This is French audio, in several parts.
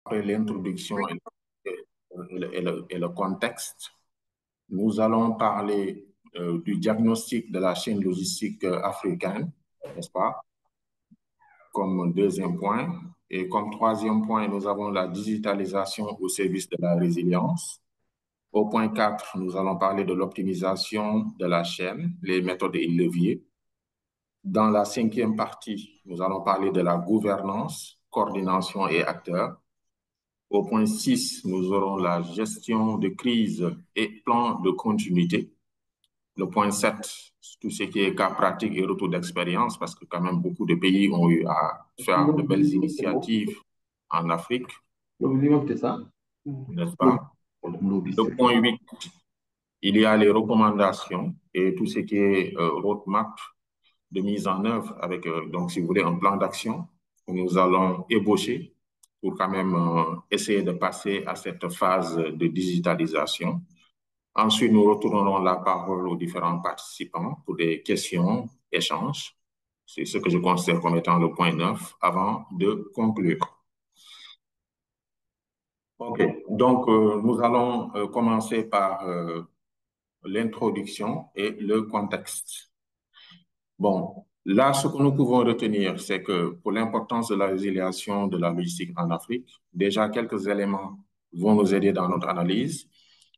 Après l'introduction et le contexte, nous allons parler du diagnostic de la chaîne logistique africaine, n'est-ce pas, comme deuxième point. Et comme troisième point, nous avons la digitalisation au service de la résilience. Au point 4, nous allons parler de l'optimisation de la chaîne, les méthodes et leviers. Dans la cinquième partie, nous allons parler de la gouvernance, coordination et acteurs. Au point 6, nous aurons la gestion de crise et plan de continuité. Le point 7, tout ce qui est cas pratique et retour d'expérience, parce que quand même beaucoup de pays ont eu à faire de belles initiatives en Afrique, n'est-ce pas? Le point 8, il y a les recommandations et tout ce qui est roadmap de mise en œuvre avec, donc si vous voulez, un plan d'action que nous allons ébaucher pour quand même essayer de passer à cette phase de digitalisation. Ensuite, nous retournerons la parole aux différents participants pour des questions, échanges. C'est ce que je considère comme étant le point 9 avant de conclure. OK, donc nous allons commencer par l'introduction et le contexte. Bon, là, ce que nous pouvons retenir, c'est que pour l'importance de la résiliation de la logistique en Afrique, déjà quelques éléments vont nous aider dans notre analyse.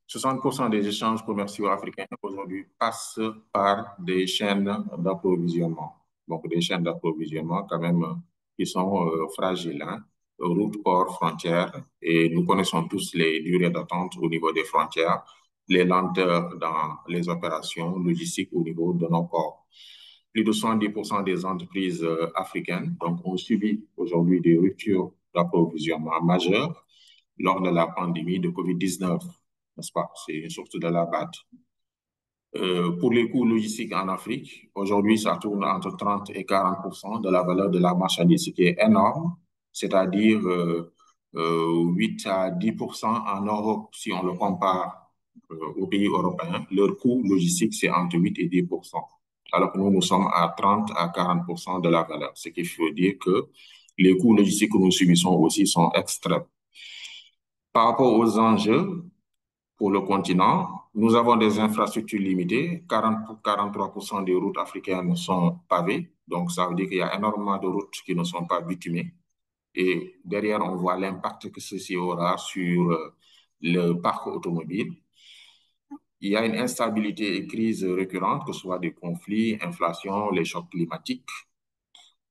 60% des échanges commerciaux africains aujourd'hui passent par des chaînes d'approvisionnement. Donc, des chaînes d'approvisionnement quand même qui sont fragiles, hein? Routes, ports, frontières. Et nous connaissons tous les durées d'attente au niveau des frontières, les lenteurs dans les opérations logistiques au niveau de nos ports. Plus de 70% des entreprises africaines donc, ont subi aujourd'hui des ruptures d'approvisionnement majeures lors de la pandémie de COVID-19, n'est-ce pas? C'est une sorte de la batte. Pour les coûts logistiques en Afrique, aujourd'hui, ça tourne entre 30 et 40% de la valeur de la marchandise, ce qui est énorme, c'est-à-dire 8 à 10% en Europe, si on le compare aux pays européens. Leur coût logistique, c'est entre 8 et 10%, alors que nous sommes à 30 à 40% de la valeur, ce qui veut dire que les coûts logistiques que nous subissons aussi sont extrêmes. Par rapport aux enjeux, pour le continent, nous avons des infrastructures limitées. 43% des routes africaines sont pavées. Donc, ça veut dire qu'il y a énormément de routes qui ne sont pas bitumées. Et derrière, on voit l'impact que ceci aura sur le parc automobile. Il y a une instabilité et crise récurrente, que ce soit des conflits, inflation, les chocs climatiques,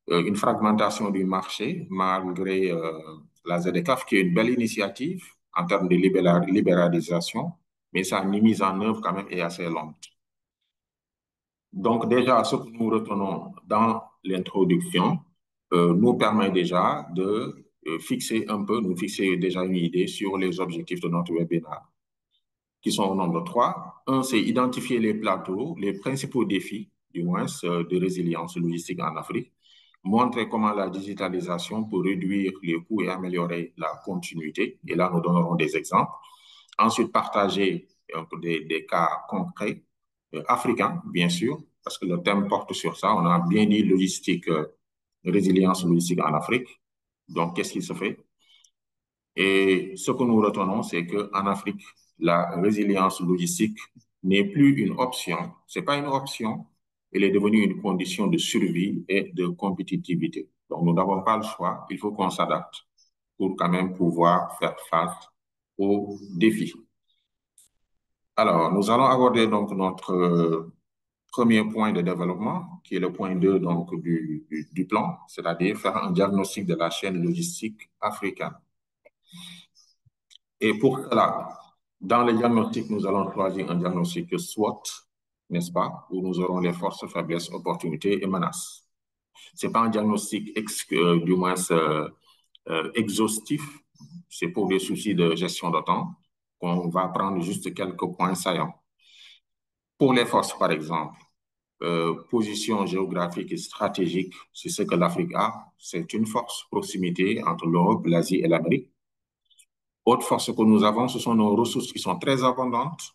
une fragmentation du marché malgré la ZDCAF, qui est une belle initiative en termes de libéralisation, mais sa mise en œuvre quand même est assez lente. Donc déjà, ce que nous retenons dans l'introduction nous permet déjà de nous fixer déjà une idée sur les objectifs de notre webinaire, qui sont au nombre de 3. Un, c'est identifier les plateaux, les principaux défis, du moins, de résilience logistique en Afrique, montrer comment la digitalisation peut réduire les coûts et améliorer la continuité. Et là, nous donnerons des exemples. Ensuite, partager des cas concrets africains, bien sûr, parce que le thème porte sur ça. On a bien dit logistique, résilience logistique en Afrique. Donc, qu'est-ce qui se fait? Et ce que nous retenons, c'est qu'en Afrique, la résilience logistique n'est plus une option. Ce n'est pas une option. Elle est devenue une condition de survie et de compétitivité. Donc, nous n'avons pas le choix. Il faut qu'on s'adapte pour quand même pouvoir faire face aux défis. Alors, nous allons aborder donc notre premier point de développement, qui est le point 2 donc, du plan, c'est-à-dire faire un diagnostic de la chaîne logistique africaine. Et pour cela, dans le diagnostic, nous allons choisir un diagnostic SWOT, n'est-ce pas, où nous aurons les forces, faiblesses, opportunités et menaces. Ce n'est pas un diagnostic du moins exhaustif, c'est pour des soucis de gestion de temps qu'on va prendre juste quelques points saillants. Pour les forces, par exemple, position géographique et stratégique, c'est ce que l'Afrique a, c'est une force, proximité entre l'Europe, l'Asie et l'Amérique. Autre force que nous avons, ce sont nos ressources qui sont très abondantes,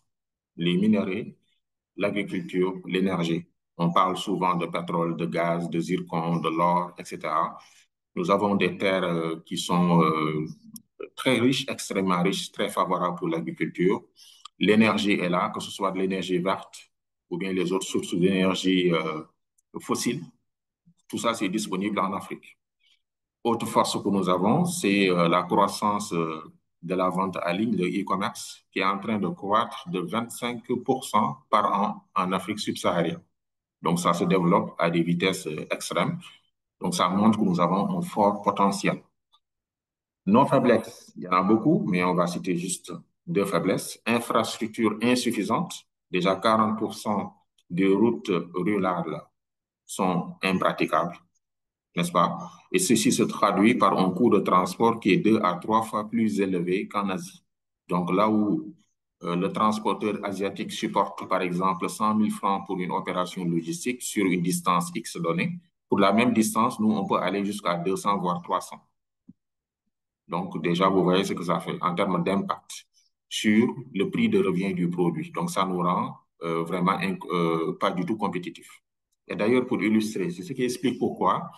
les minéraux, l'agriculture, l'énergie. On parle souvent de pétrole, de gaz, de zircon, de l'or, etc. Nous avons des terres qui sont très riche, extrêmement riche, très favorable pour l'agriculture. L'énergie est là, que ce soit de l'énergie verte ou bien les autres sources d'énergie fossiles. Tout ça, c'est disponible en Afrique. Autre force que nous avons, c'est la croissance de la vente en ligne, le e-commerce, qui est en train de croître de 25% par an en Afrique subsaharienne. Donc, ça se développe à des vitesses extrêmes. Donc, ça montre que nous avons un fort potentiel. Nos faiblesses, il y en a beaucoup, mais on va citer juste deux faiblesses. Infrastructures insuffisantes. Déjà, 40% des routes rurales sont impraticables, n'est-ce pas? Et ceci se traduit par un coût de transport qui est 2 à 3 fois plus élevé qu'en Asie. Donc, là où le transporteur asiatique supporte, par exemple, 100 000 francs pour une opération logistique sur une distance X donnée, pour la même distance, nous, on peut aller jusqu'à 200, voire 300. Donc, déjà, vous voyez ce que ça fait en termes d'impact sur le prix de revient du produit. Donc, ça nous rend vraiment pas du tout compétitifs. Et d'ailleurs, pour illustrer, c'est ce qui explique pourquoi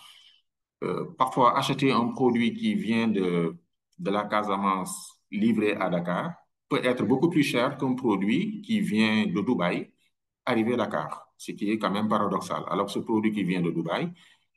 parfois acheter un produit qui vient de la Casamance livré à Dakar peut être beaucoup plus cher qu'un produit qui vient de Dubaï arrivé à Dakar, ce qui est quand même paradoxal. Alors que ce produit qui vient de Dubaï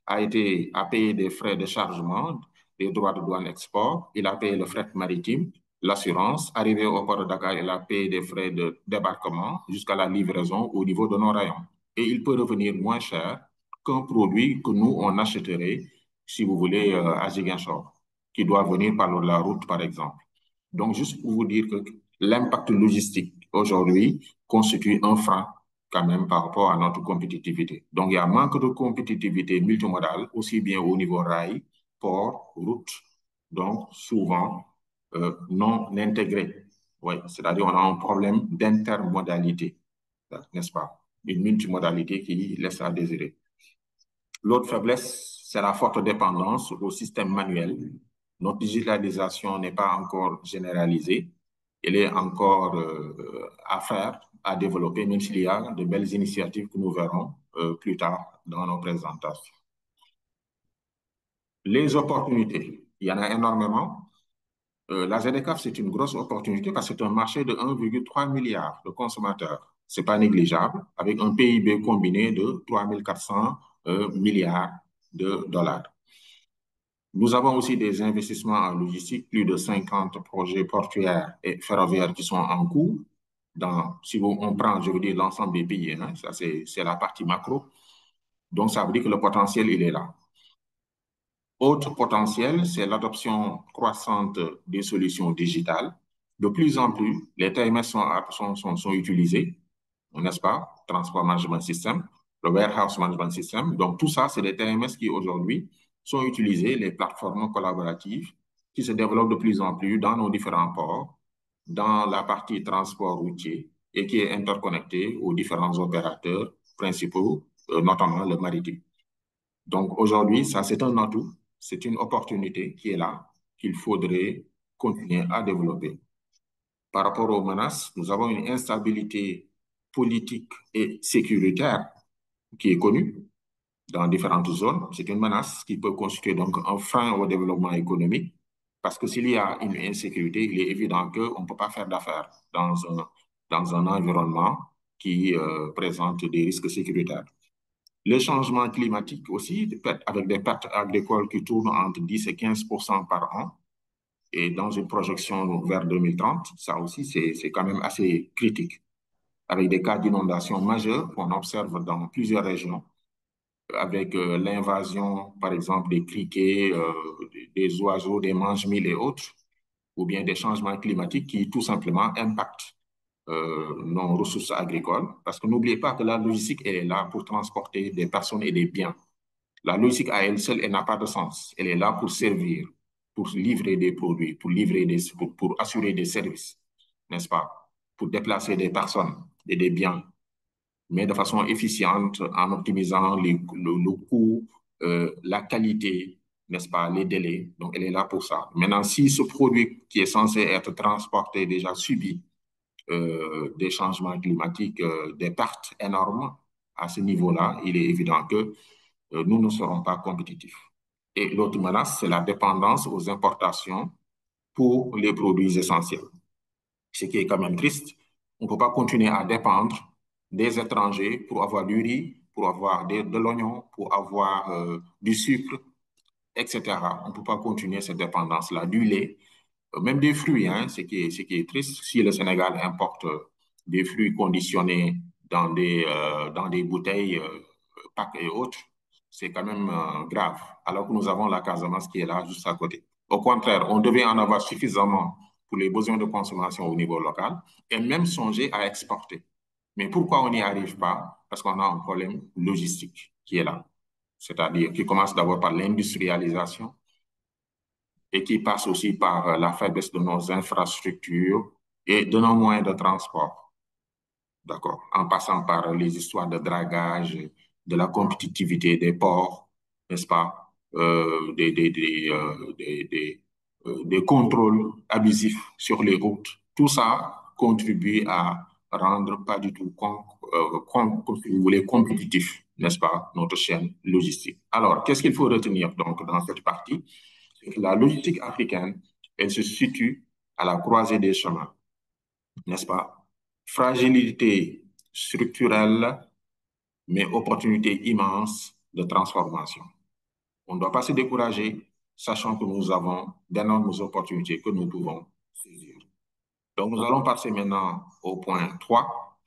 a payé des frais de chargement, des droits de douane export, il a payé le fret maritime, l'assurance. Arrivé au port de Dakar, il a payé des frais de débarquement jusqu'à la livraison au niveau de nos rayons. Et il peut revenir moins cher qu'un produit que nous, on achèterait, si vous voulez, à Ziguinchor, qui doit venir par la route, par exemple. Donc, juste pour vous dire que l'impact logistique aujourd'hui constitue un frein quand même par rapport à notre compétitivité. Donc, il y a un manque de compétitivité multimodale, aussi bien au niveau rail, port, route, donc souvent non intégré. Oui, c'est-à-dire on a un problème d'intermodalité, n'est-ce pas? Une multimodalité qui laisse à désirer. L'autre faiblesse, c'est la forte dépendance au système manuel. Notre digitalisation n'est pas encore généralisée. Elle est encore à faire, à développer, même s'il y a de belles initiatives que nous verrons plus tard dans nos présentations. Les opportunités, il y en a énormément. La ZDCAF, c'est une grosse opportunité parce que c'est un marché de 1,3 milliard de consommateurs. Ce n'est pas négligeable, avec un PIB combiné de 3 400 milliards de dollars. Nous avons aussi des investissements en logistique, plus de 50 projets portuaires et ferroviaires qui sont en cours. Si on prend, je veux dire, l'ensemble des pays, hein, ça c'est la partie macro. Donc, ça veut dire que le potentiel, il est là. Autre potentiel, c'est l'adoption croissante des solutions digitales. De plus en plus, les TMS sont utilisés, n'est-ce pas? Transport Management System, le Warehouse Management System. Donc, tout ça, c'est des TMS qui aujourd'hui sont utilisés, les plateformes collaboratives qui se développent de plus en plus dans nos différents ports, dans la partie transport routier et qui est interconnectée aux différents opérateurs principaux, notamment le maritime. Donc, aujourd'hui, ça, c'est un atout, c'est une opportunité qui est là, qu'il faudrait continuer à développer. Par rapport aux menaces, nous avons une instabilité politique et sécuritaire qui est connue dans différentes zones. C'est une menace qui peut constituer donc un frein au développement économique parce que s'il y a une insécurité, il est évident qu'on ne peut pas faire d'affaires dans un environnement qui présente des risques sécuritaires. Les changements climatiques aussi, avec des pertes agricoles qui tournent entre 10 et 15% par an, et dans une projection vers 2030, ça aussi, c'est quand même assez critique, avec des cas d'inondation majeures qu'on observe dans plusieurs régions, avec l'invasion, par exemple, des criquets, des oiseaux, des mange-mille et autres, ou bien des changements climatiques qui tout simplement impactent nos ressources agricoles. Parce que n'oubliez pas que la logistique, elle est là pour transporter des personnes et des biens. La logistique à elle seule, elle n'a pas de sens. Elle est là pour servir, pour livrer des produits, pour assurer des services, n'est-ce pas? Pour déplacer des personnes et des biens, mais de façon efficiente en optimisant le coût, la qualité, n'est-ce pas, les délais. Donc, elle est là pour ça. Maintenant, si ce produit qui est censé être transporté déjà subit des changements climatiques, des pertes énormes à ce niveau-là, il est évident que nous ne serons pas compétitifs. Et l'autre menace, c'est la dépendance aux importations pour les produits essentiels. Ce qui est quand même triste. On ne peut pas continuer à dépendre des étrangers pour avoir du riz, pour avoir de l'oignon, pour avoir du sucre, etc. On ne peut pas continuer cette dépendance-là, du lait, même des fruits, hein, ce qui est triste. Si le Sénégal importe des fruits conditionnés dans des bouteilles, packs et autres, c'est quand même grave, alors que nous avons la Casamance qui est là, juste à côté. Au contraire, on devait en avoir suffisamment pour les besoins de consommation au niveau local et même songer à exporter. Mais pourquoi on n'y arrive pas? Parce qu'on a un problème logistique qui est là, c'est-à-dire qui commence d'abord par l'industrialisation et qui passe aussi par la faiblesse de nos infrastructures et de nos moyens de transport. D'accord? En passant par les histoires de dragage, de la compétitivité des ports, n'est-ce pas? Des contrôles abusifs sur les routes. Tout ça contribue à rendre pas du tout, si vous voulez, compétitif, n'est-ce pas, notre chaîne logistique. Alors, qu'est-ce qu'il faut retenir donc dans cette partie? C'est que la logistique africaine, elle se situe à la croisée des chemins, n'est-ce pas? Fragilité structurelle, mais opportunité immense de transformation. On ne doit pas se décourager, sachant que nous avons d'énormes opportunités que nous pouvons saisir. Donc, nous allons passer maintenant au point 3,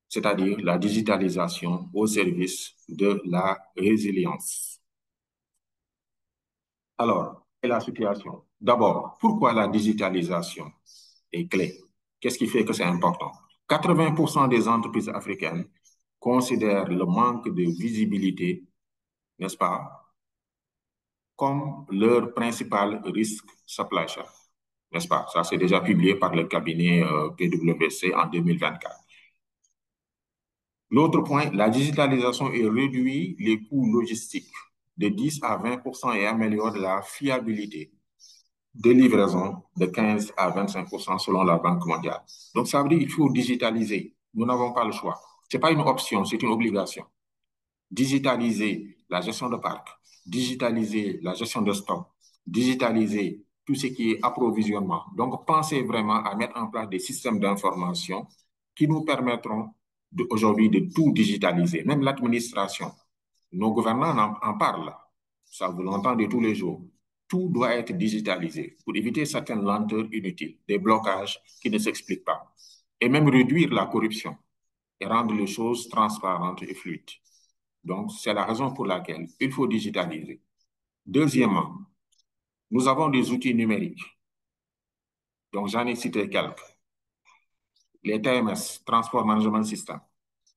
c'est-à-dire la digitalisation au service de la résilience. Alors, quelle est la situation? D'abord, pourquoi la digitalisation est clé? Qu'est-ce qui fait que c'est important? 80% des entreprises africaines considèrent le manque de visibilité, n'est-ce pas, comme leur principal risque supply chain, n'est-ce pas? Ça, c'est déjà publié par le cabinet PwC en 2024. L'autre point, la digitalisation réduit les coûts logistiques de 10 à 20% et améliore la fiabilité de livraison de 15 à 25% selon la Banque mondiale. Donc, ça veut dire qu'il faut digitaliser. Nous n'avons pas le choix. Ce n'est pas une option, c'est une obligation. Digitaliser la gestion de parc, digitaliser la gestion de stock, digitaliser tout ce qui est approvisionnement. Donc, pensez vraiment à mettre en place des systèmes d'information qui nous permettront aujourd'hui de tout digitaliser, même l'administration. Nos gouvernants en parlent. Ça, vous l'entendez tous les jours. Tout doit être digitalisé pour éviter certaines lenteurs inutiles, des blocages qui ne s'expliquent pas, et même réduire la corruption et rendre les choses transparentes et fluides. Donc, c'est la raison pour laquelle il faut digitaliser. Deuxièmement, nous avons des outils numériques. Donc, j'en ai cité quelques. Les TMS, Transport Management System.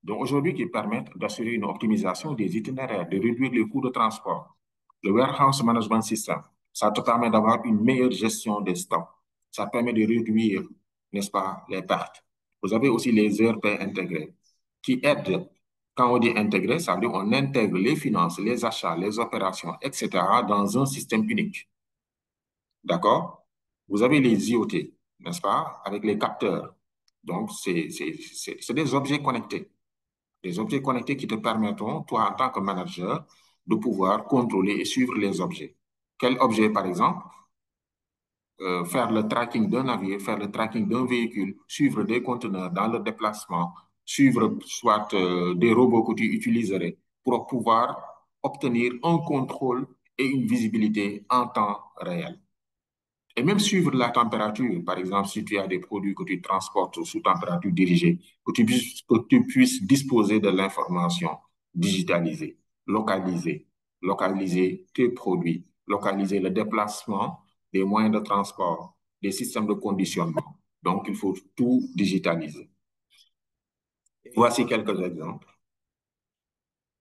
Donc, aujourd'hui, qui permettent d'assurer une optimisation des itinéraires, de réduire les coûts de transport. Le Warehouse Management System, ça te permet d'avoir une meilleure gestion des stocks. Ça permet de réduire, n'est-ce pas, les pertes. Vous avez aussi les ERP intégrés qui aident. Quand on dit intégré, ça veut dire qu'on intègre les finances, les achats, les opérations, etc. dans un système unique. D'accord? Vous avez les IoT, n'est-ce pas, avec les capteurs. Donc, c'est des objets connectés. Des objets connectés qui te permettront, toi, en tant que manager, de pouvoir contrôler et suivre les objets. Quel objet, par exemple? Faire le tracking d'un navire, faire le tracking d'un véhicule, suivre des conteneurs dans le déplacement, suivre soit des robots que tu utiliserais pour pouvoir obtenir un contrôle et une visibilité en temps réel. Et même suivre la température, par exemple, si tu as des produits que tu transportes sous température dirigée, que tu puisses disposer de l'information digitalisée, localiser tes produits, localiser le déplacement des moyens de transport, des systèmes de conditionnement. Donc, il faut tout digitaliser. Voici quelques exemples.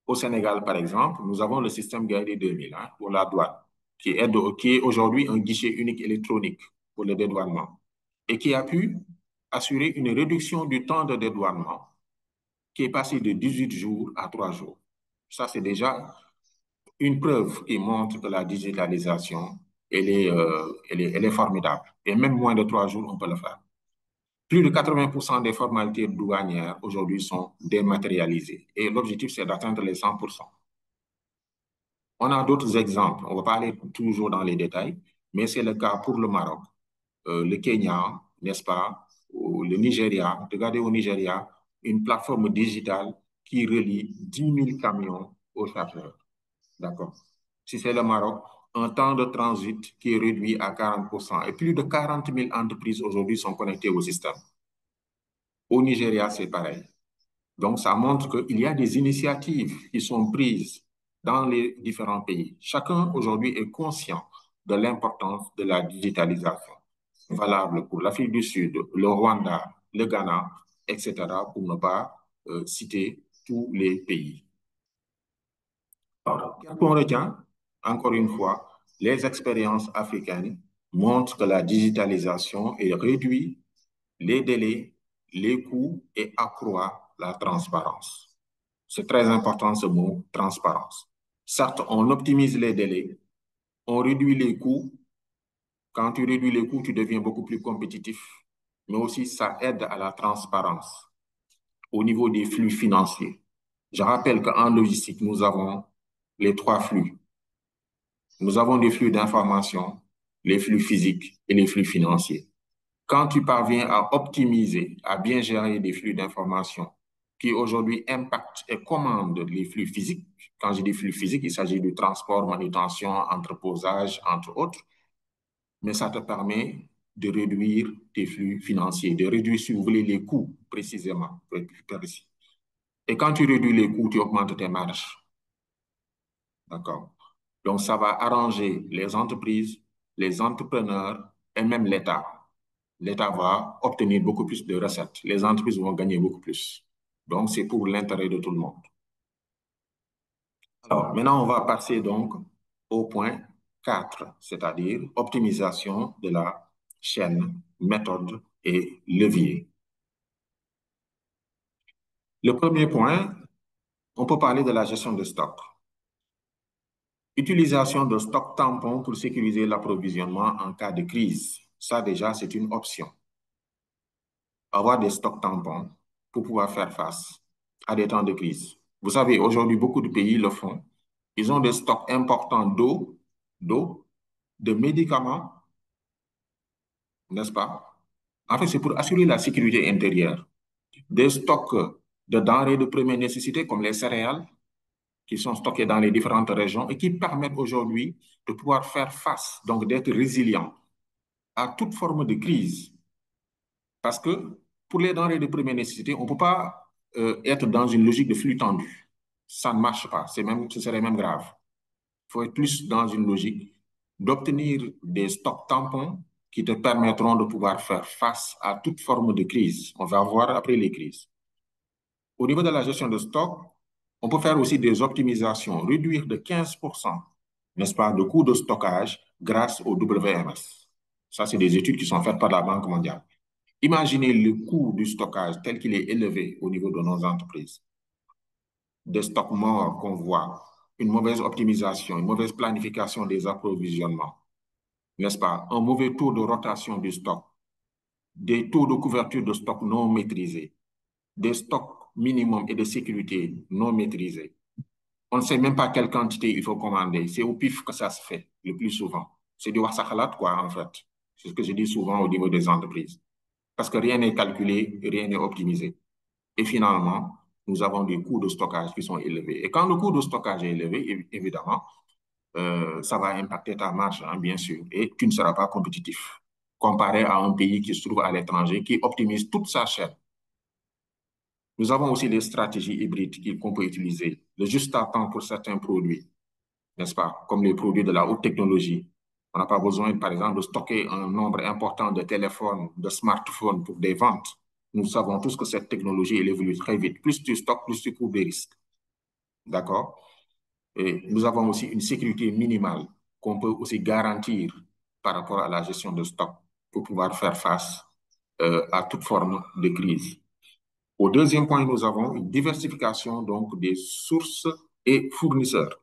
Au Sénégal, par exemple, nous avons le système Gaïdé 2000 pour la douane, qui est aujourd'hui un guichet unique électronique pour le dédouanement et qui a pu assurer une réduction du temps de dédouanement qui est passé de 18 jours à 3 jours. Ça, c'est déjà une preuve qui montre que la digitalisation, elle est formidable. Et même moins de 3 jours, on peut le faire. Plus de 80% des formalités douanières aujourd'hui sont dématérialisées. Et l'objectif, c'est d'atteindre les 100%. On a d'autres exemples. On ne va pas aller toujours dans les détails, mais c'est le cas pour le Maroc. le Kenya, n'est-ce pas, ou le Nigeria. Regardez au Nigeria, une plateforme digitale qui relie 10 000 camions aux chargeurs. D'accord. Si c'est le Maroc, un temps de transit qui est réduit à 40%. Et plus de 40 000 entreprises aujourd'hui sont connectées au système. Au Nigeria, c'est pareil. Donc, ça montre qu'il y a des initiatives qui sont prises dans les différents pays. Chacun aujourd'hui est conscient de l'importance de la digitalisation, valable pour l'Afrique du Sud, le Rwanda, le Ghana, etc., pour ne pas citer tous les pays. Alors, qu'est-ce qu'on retient? Encore une fois, les expériences africaines montrent que la digitalisation réduit les délais, les coûts et accroît la transparence. C'est très important ce mot, transparence. Certes, on optimise les délais, on réduit les coûts. Quand tu réduis les coûts, tu deviens beaucoup plus compétitif. Mais aussi, ça aide à la transparence au niveau des flux financiers. Je rappelle qu'en logistique, nous avons les 3 flux. Nous avons des flux d'information, les flux physiques et les flux financiers. Quand tu parviens à optimiser, à bien gérer des flux d'information qui aujourd'hui impactent et commandent les flux physiques, quand je dis flux physiques, il s'agit du transport, manutention, entreposage, entre autres, mais ça te permet de réduire tes flux financiers, de réduire, si vous voulez, les coûts précisément, pour être plus précis. Et quand tu réduis les coûts, tu augmentes tes marges. D'accord? Donc, ça va arranger les entreprises, les entrepreneurs et même l'État. L'État va obtenir beaucoup plus de recettes. Les entreprises vont gagner beaucoup plus. Donc, c'est pour l'intérêt de tout le monde. Alors, maintenant, on va passer donc au point 4, c'est-à-dire optimisation de la chaîne, méthode et levier. Le premier point, on peut parler de la gestion de stock. Utilisation de stock tampons pour sécuriser l'approvisionnement en cas de crise. Ça, déjà, c'est une option. Avoir des stocks tampons pour pouvoir faire face à des temps de crise. Vous savez, aujourd'hui, beaucoup de pays le font. Ils ont des stocks importants d'eau, de médicaments, n'est-ce pas? En fait, c'est pour assurer la sécurité intérieure. Des stocks de denrées de première nécessité, comme les céréales, qui sont stockés dans les différentes régions et qui permettent aujourd'hui de pouvoir faire face, donc d'être résilient à toute forme de crise. Parce que pour les denrées de première nécessité, on ne peut pas être dans une logique de flux tendu. Ça ne marche pas, ce serait même grave. Il faut être plus dans une logique d'obtenir des stocks tampons qui te permettront de pouvoir faire face à toute forme de crise. On va voir après les crises. Au niveau de la gestion de stock, on peut faire aussi des optimisations, réduire de 15%, n'est-ce pas, de coûts de stockage grâce au WMS. Ça, c'est des études qui sont faites par la Banque mondiale. Imaginez le coût du stockage tel qu'il est élevé au niveau de nos entreprises. Des stocks morts qu'on voit, une mauvaise optimisation, une mauvaise planification des approvisionnements, n'est-ce pas? Un mauvais taux de rotation du stock, des taux de couverture de stock non maîtrisés, des stocks minimums et de sécurité non maîtrisés. On ne sait même pas quelle quantité il faut commander. C'est au pif que ça se fait le plus souvent. C'est du wasakhalat, quoi, en fait. C'est ce que je dis souvent au niveau des entreprises. Parce que rien n'est calculé, rien n'est optimisé. Et finalement, nous avons des coûts de stockage qui sont élevés. Et quand le coût de stockage est élevé, évidemment, ça va impacter ta marge, hein, bien sûr, et tu ne seras pas compétitif comparé à un pays qui se trouve à l'étranger, qui optimise toute sa chaîne. Nous avons aussi les stratégies hybrides qu'on peut utiliser, le juste à temps pour certains produits, n'est-ce pas, comme les produits de la haute technologie. On n'a pas besoin, par exemple, de stocker un nombre important de téléphones, de smartphones pour des ventes. Nous savons tous que cette technologie, elle évolue très vite. Plus tu stockes, plus tu cours des risques. D'accord? Et nous avons aussi une sécurité minimale qu'on peut aussi garantir par rapport à la gestion de stock pour pouvoir faire face à toute forme de crise. Au deuxième point, nous avons une diversification donc des sources et fournisseurs.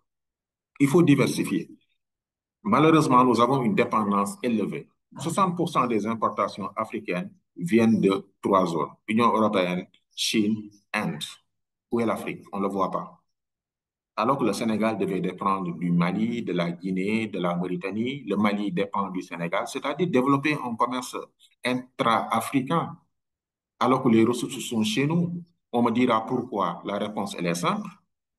Il faut diversifier. Malheureusement, nous avons une dépendance élevée. 60% des importations africaines viennent de 3 zones: Union européenne, Chine, Inde. Où est l'Afrique? On ne le voit pas. Alors que le Sénégal devait dépendre du Mali, de la Guinée, de la Mauritanie, le Mali dépend du Sénégal, c'est-à-dire développer un commerce intra-africain, alors que les ressources sont chez nous. On me dira pourquoi. La réponse, elle est simple.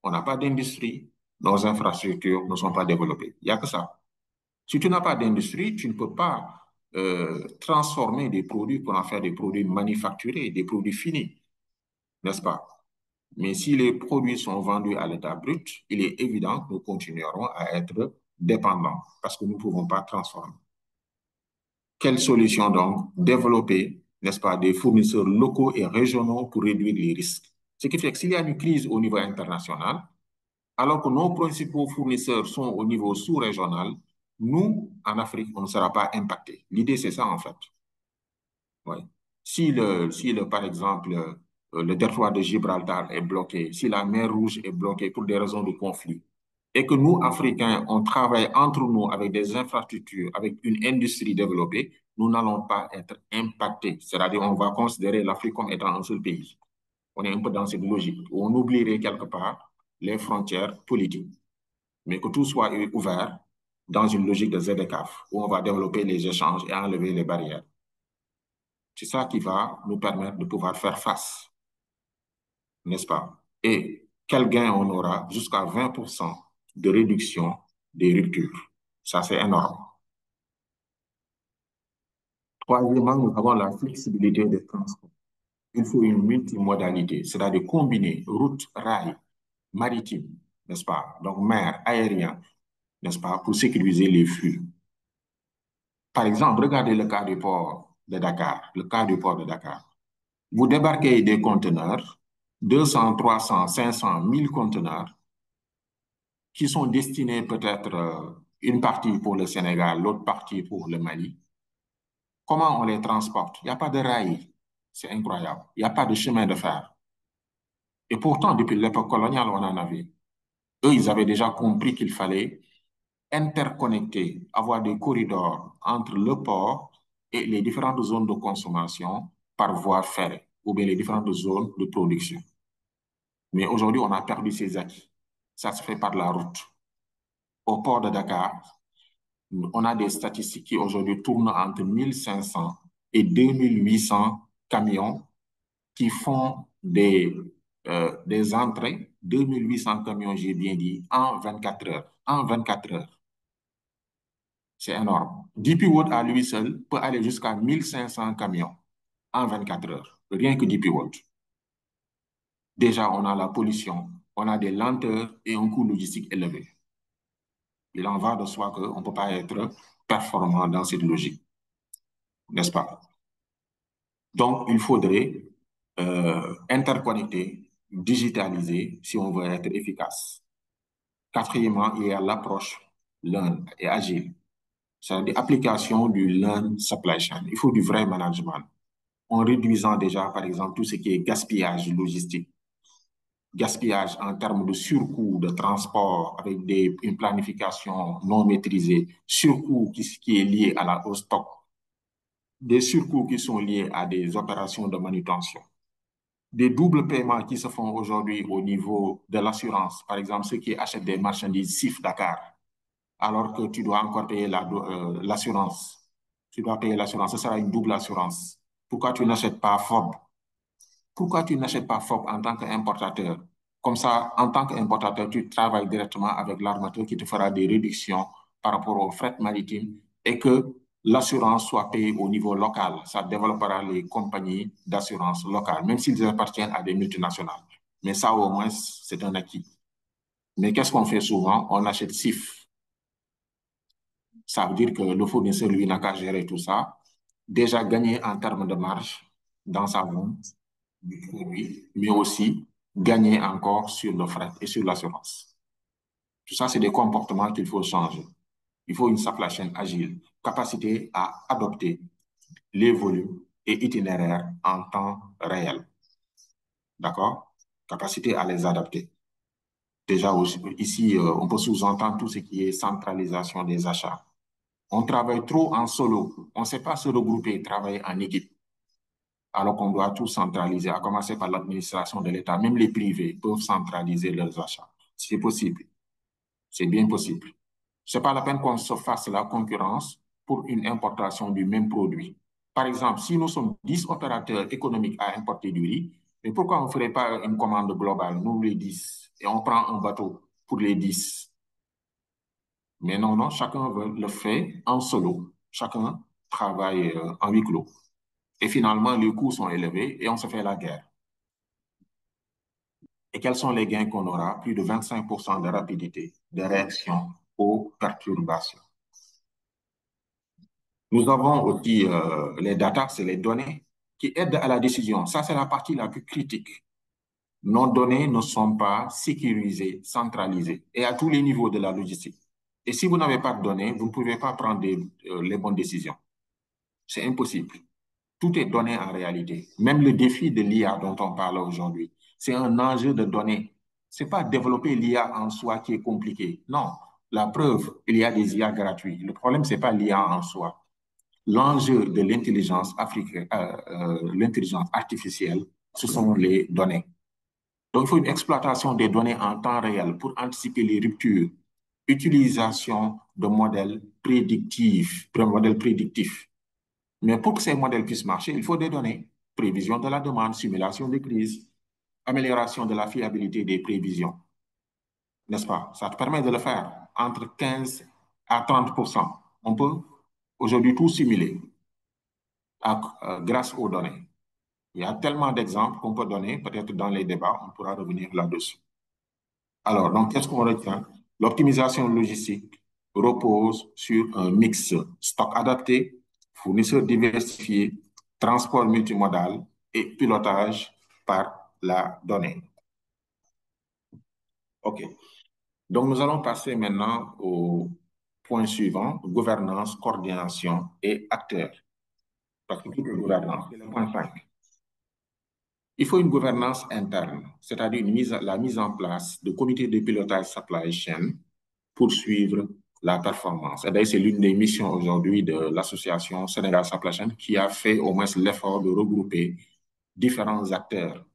On n'a pas d'industrie. Nos infrastructures ne sont pas développées. Il n'y a que ça. Si tu n'as pas d'industrie, tu ne peux pas transformer des produits pour en faire des produits manufacturés, des produits finis, n'est-ce pas? Mais si les produits sont vendus à l'état brut, il est évident que nous continuerons à être dépendants parce que nous ne pouvons pas transformer. Quelle solution donc? Développer, n'est-ce pas, des fournisseurs locaux et régionaux pour réduire les risques. Ce qui fait que s'il y a une crise au niveau international, alors que nos principaux fournisseurs sont au niveau sous-régional, nous, en Afrique, on ne sera pas impactés. L'idée, c'est ça, en fait. Ouais. Par exemple, le détroit de Gibraltar est bloqué, si la mer Rouge est bloquée pour des raisons de conflit, et que nous, Africains, on travaille entre nous avec des infrastructures, avec une industrie développée, nous n'allons pas être impactés. C'est-à-dire, on va considérer l'Afrique comme étant un seul pays. On est un peu dans cette logique où on oublierait quelque part les frontières politiques, mais que tout soit ouvert dans une logique de ZDCAF, où on va développer les échanges et enlever les barrières. C'est ça qui va nous permettre de pouvoir faire face, n'est-ce pas? Et quel gain on aura? Jusqu'à 20% de réduction des ruptures. Ça, c'est énorme. Troisièmement, nous avons la flexibilité des transports. Il faut une multimodalité, c'est-à-dire combiner route, rail, maritime, n'est-ce pas? Donc, mer, aérien, n'est-ce pas? Pour sécuriser les flux. Par exemple, regardez le cas du port de Dakar, le cas du port de Dakar. Vous débarquez des conteneurs, 200, 300, 500, 1000 conteneurs, qui sont destinés peut-être une partie pour le Sénégal, l'autre partie pour le Mali. Comment on les transporte? Il n'y a pas de rail. C'est incroyable. Il n'y a pas de chemin de fer. Et pourtant, depuis l'époque coloniale, on en avait. Eux, ils avaient déjà compris qu'il fallait interconnecter, avoir des corridors entre le port et les différentes zones de consommation par voie ferrée ou bien les différentes zones de production. Mais aujourd'hui, on a perdu ces acquis. Ça se fait par la route. Au port de Dakar, on a des statistiques qui aujourd'hui tournent entre 1500 et 2800 camions qui font des entrées, 2800 camions, j'ai bien dit, en 24 heures. En 24 heures. C'est énorme. DP World à lui seul peut aller jusqu'à 1500 camions en 24 heures. Rien que DP World. Déjà, on a la pollution, on a des lenteurs et un coût logistique élevé. Il en va de soi qu'on ne peut pas être performant dans cette logique, n'est-ce pas? Donc, il faudrait interconnecter, digitaliser si on veut être efficace. Quatrièmement, il y a l'approche learn et agile. C'est l'application du learn supply chain. Il faut du vrai management. En réduisant déjà, par exemple, tout ce qui est gaspillage logistique, gaspillage en termes de surcoût de transport avec une planification non maîtrisée, surcoût qui est lié au stock, des surcoûts qui sont liés à des opérations de manutention, des doubles paiements qui se font aujourd'hui au niveau de l'assurance. Par exemple, ceux qui achètent des marchandises SIF Dakar, alors que tu dois encore payer l'assurance. Tu dois payer l'assurance, ce sera une double assurance. Pourquoi tu n'achètes pas FOB? Pourquoi tu n'achètes pas FOB en tant qu'importateur? Comme ça, en tant qu'importateur, tu travailles directement avec l'armateur qui te fera des réductions par rapport au fret maritime et que l'assurance soit payée au niveau local. Ça développera les compagnies d'assurance locales, même s'ils appartiennent à des multinationales. Mais ça, au moins, c'est un acquis. Mais qu'est-ce qu'on fait souvent? On achète SIF. Ça veut dire que le fournisseur, lui, n'a qu'à gérer tout ça. Déjà gagné en termes de marge dans sa vente du produit, mais aussi gagner encore sur le fret et sur l'assurance. Tout ça, c'est des comportements qu'il faut changer. Il faut une supply chain agile, capacité à adopter les volumes et itinéraires en temps réel. D'accord? Capacité à les adapter. Déjà, ici, on peut sous-entendre tout ce qui est centralisation des achats. On travaille trop en solo. On ne sait pas se regrouper et travailler en équipe. Alors qu'on doit tout centraliser, à commencer par l'administration de l'État. Même les privés peuvent centraliser leurs achats. C'est possible. C'est bien possible. C'est pas la peine qu'on se fasse la concurrence pour une importation du même produit. Par exemple, si nous sommes 10 opérateurs économiques à importer du riz, mais pourquoi on ne ferait pas une commande globale, nous les 10, et on prend un bateau pour les 10? Mais non, non, chacun le fait en solo. Chacun travaille en huis clos. Et finalement, les coûts sont élevés et on se fait la guerre. Et quels sont les gains qu'on aura? Plus de 25% de rapidité de réaction aux perturbations. Nous avons aussi les data, c'est les données qui aident à la décision. Ça, c'est la partie la plus critique. Nos données ne sont pas sécurisées, centralisées et à tous les niveaux de la logistique. Et si vous n'avez pas de données, vous ne pouvez pas prendre les bonnes décisions. C'est impossible. Tout est donné en réalité. Même le défi de l'IA dont on parle aujourd'hui, c'est un enjeu de données. Ce n'est pas développer l'IA en soi qui est compliqué. Non, la preuve, il y a des IA gratuits. Le problème, ce n'est pas l'IA en soi. L'enjeu de l'intelligence africaine, l'intelligence artificielle, ce sont les données. Donc, il faut une exploitation des données en temps réel pour anticiper les ruptures. Utilisation de modèles prédictifs. Mais pour que ces modèles puissent marcher, il faut des données. Prévision de la demande, simulation des crises, amélioration de la fiabilité des prévisions. N'est-ce pas? Ça te permet de le faire entre 15 à 30%. On peut aujourd'hui tout simuler grâce aux données. Il y a tellement d'exemples qu'on peut donner, peut-être dans les débats, on pourra revenir là-dessus. Alors, donc, qu'est-ce qu'on retient? L'optimisation logistique repose sur un mix stock adapté, fournisseurs diversifiés, transport multimodal et pilotage par la donnée. OK. Donc, nous allons passer maintenant au point suivant, gouvernance, coordination et acteurs. Parce que tout est gouvernance, c'est le point 5. Il faut une gouvernance interne, c'est-à-dire la mise en place de comités de pilotage supply chain pour suivre la performance. Et d'ailleurs, c'est l'une des missions aujourd'hui de l'association Sénégal Supply Chain qui a fait au moins l'effort de regrouper différents acteurs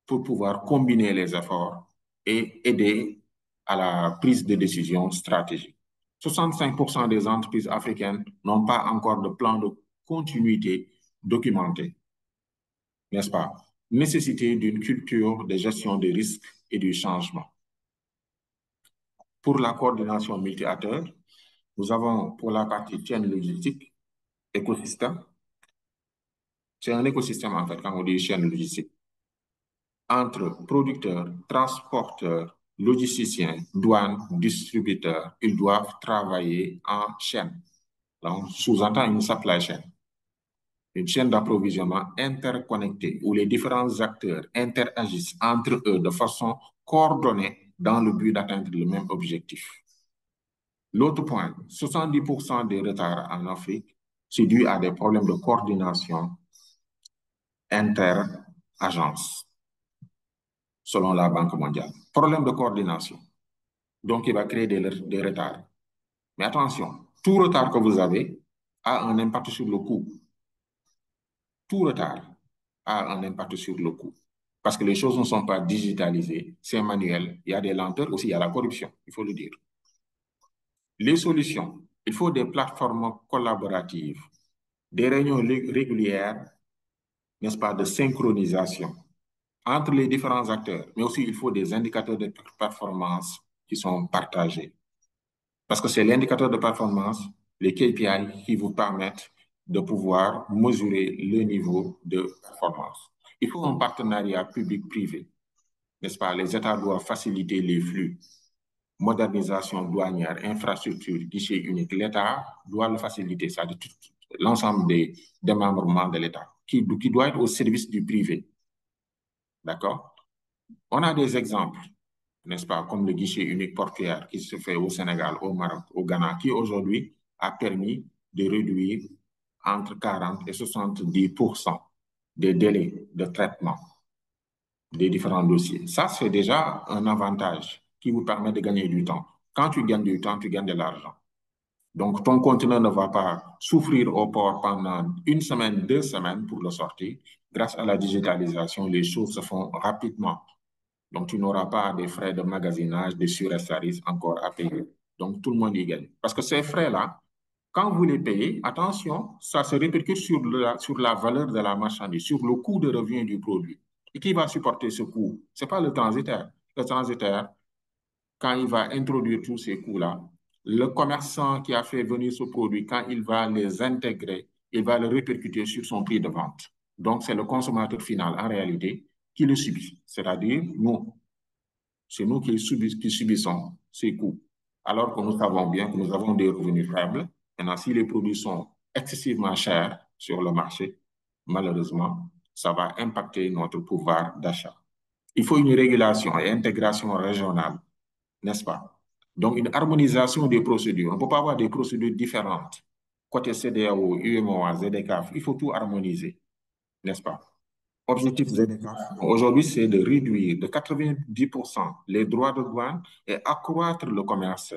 pour pouvoir combiner les efforts et aider à la prise de décision stratégique. 65% des entreprises africaines n'ont pas encore de plan de continuité documenté, n'est-ce pas? Nécessité d'une culture de gestion des risques et du changement. Pour la coordination multi-acteurs, nous avons pour la partie chaîne logistique, écosystème. C'est un écosystème en fait quand on dit chaîne logistique. Entre producteurs, transporteurs, logisticiens, douanes, distributeurs, ils doivent travailler en chaîne. Donc, sous-entend une supply chain. Une chaîne d'approvisionnement interconnectée où les différents acteurs interagissent entre eux de façon coordonnée dans le but d'atteindre le même objectif. L'autre point, 70% des retards en Afrique, c'est dû à des problèmes de coordination inter-agences, selon la Banque mondiale. Problème de coordination. Donc, il va créer des retards. Mais attention, tout retard que vous avez a un impact sur le coût. Tout retard a un impact sur le coût. Parce que les choses ne sont pas digitalisées, c'est manuel. Il y a des lenteurs, aussi il y a la corruption, il faut le dire. Les solutions, il faut des plateformes collaboratives, des réunions régulières, n'est-ce pas, de synchronisation entre les différents acteurs, mais aussi il faut des indicateurs de performance qui sont partagés. Parce que c'est l'indicateur de performance, les KPI, qui vous permettent de pouvoir mesurer le niveau de performance. Il faut un partenariat public-privé, n'est-ce pas? Les États doivent faciliter les flux. Modernisation douanière, infrastructure, guichet unique. L'État doit le faciliter, c'est-à-dire l'ensemble des démembrements de l'État, qui doit être au service du privé. D'accord? On a des exemples, n'est-ce pas, comme le guichet unique portuaire qui se fait au Sénégal, au Maroc, au Ghana, qui aujourd'hui a permis de réduire entre 40 et 70% des délais de traitement des différents dossiers. Ça, c'est déjà un avantage qui vous permet de gagner du temps. Quand tu gagnes du temps, tu gagnes de l'argent. Donc, ton conteneur ne va pas souffrir au port pendant une semaine, 2 semaines pour le sortir. Grâce à la digitalisation, les choses se font rapidement. Donc, tu n'auras pas des frais de magasinage, de surestaris encore à payer. Donc, tout le monde y gagne. Parce que ces frais-là, quand vous les payez, attention, ça se répercute sur la valeur de la marchandise, sur le coût de revient du produit. Et qui va supporter ce coût? Ce n'est pas le transitaire. Le transitaire, quand il va introduire tous ces coûts-là, le commerçant qui a fait venir ce produit, quand il va les intégrer, il va le répercuter sur son prix de vente. Donc, c'est le consommateur final, en réalité, qui le subit. C'est-à-dire, nous, c'est nous qui subissons ces coûts. Alors que nous savons bien que nous avons des revenus faibles. Maintenant, si les produits sont excessivement chers sur le marché, malheureusement, ça va impacter notre pouvoir d'achat. Il faut une régulation et intégration régionale, n'est-ce pas? Donc, une harmonisation des procédures. On ne peut pas avoir des procédures différentes. Côté CEDEAO, UEMOA, ZDCAF, il faut tout harmoniser, n'est-ce pas? Objectif ZDCAF, aujourd'hui, c'est de réduire de 90% les droits de douane et accroître le commerce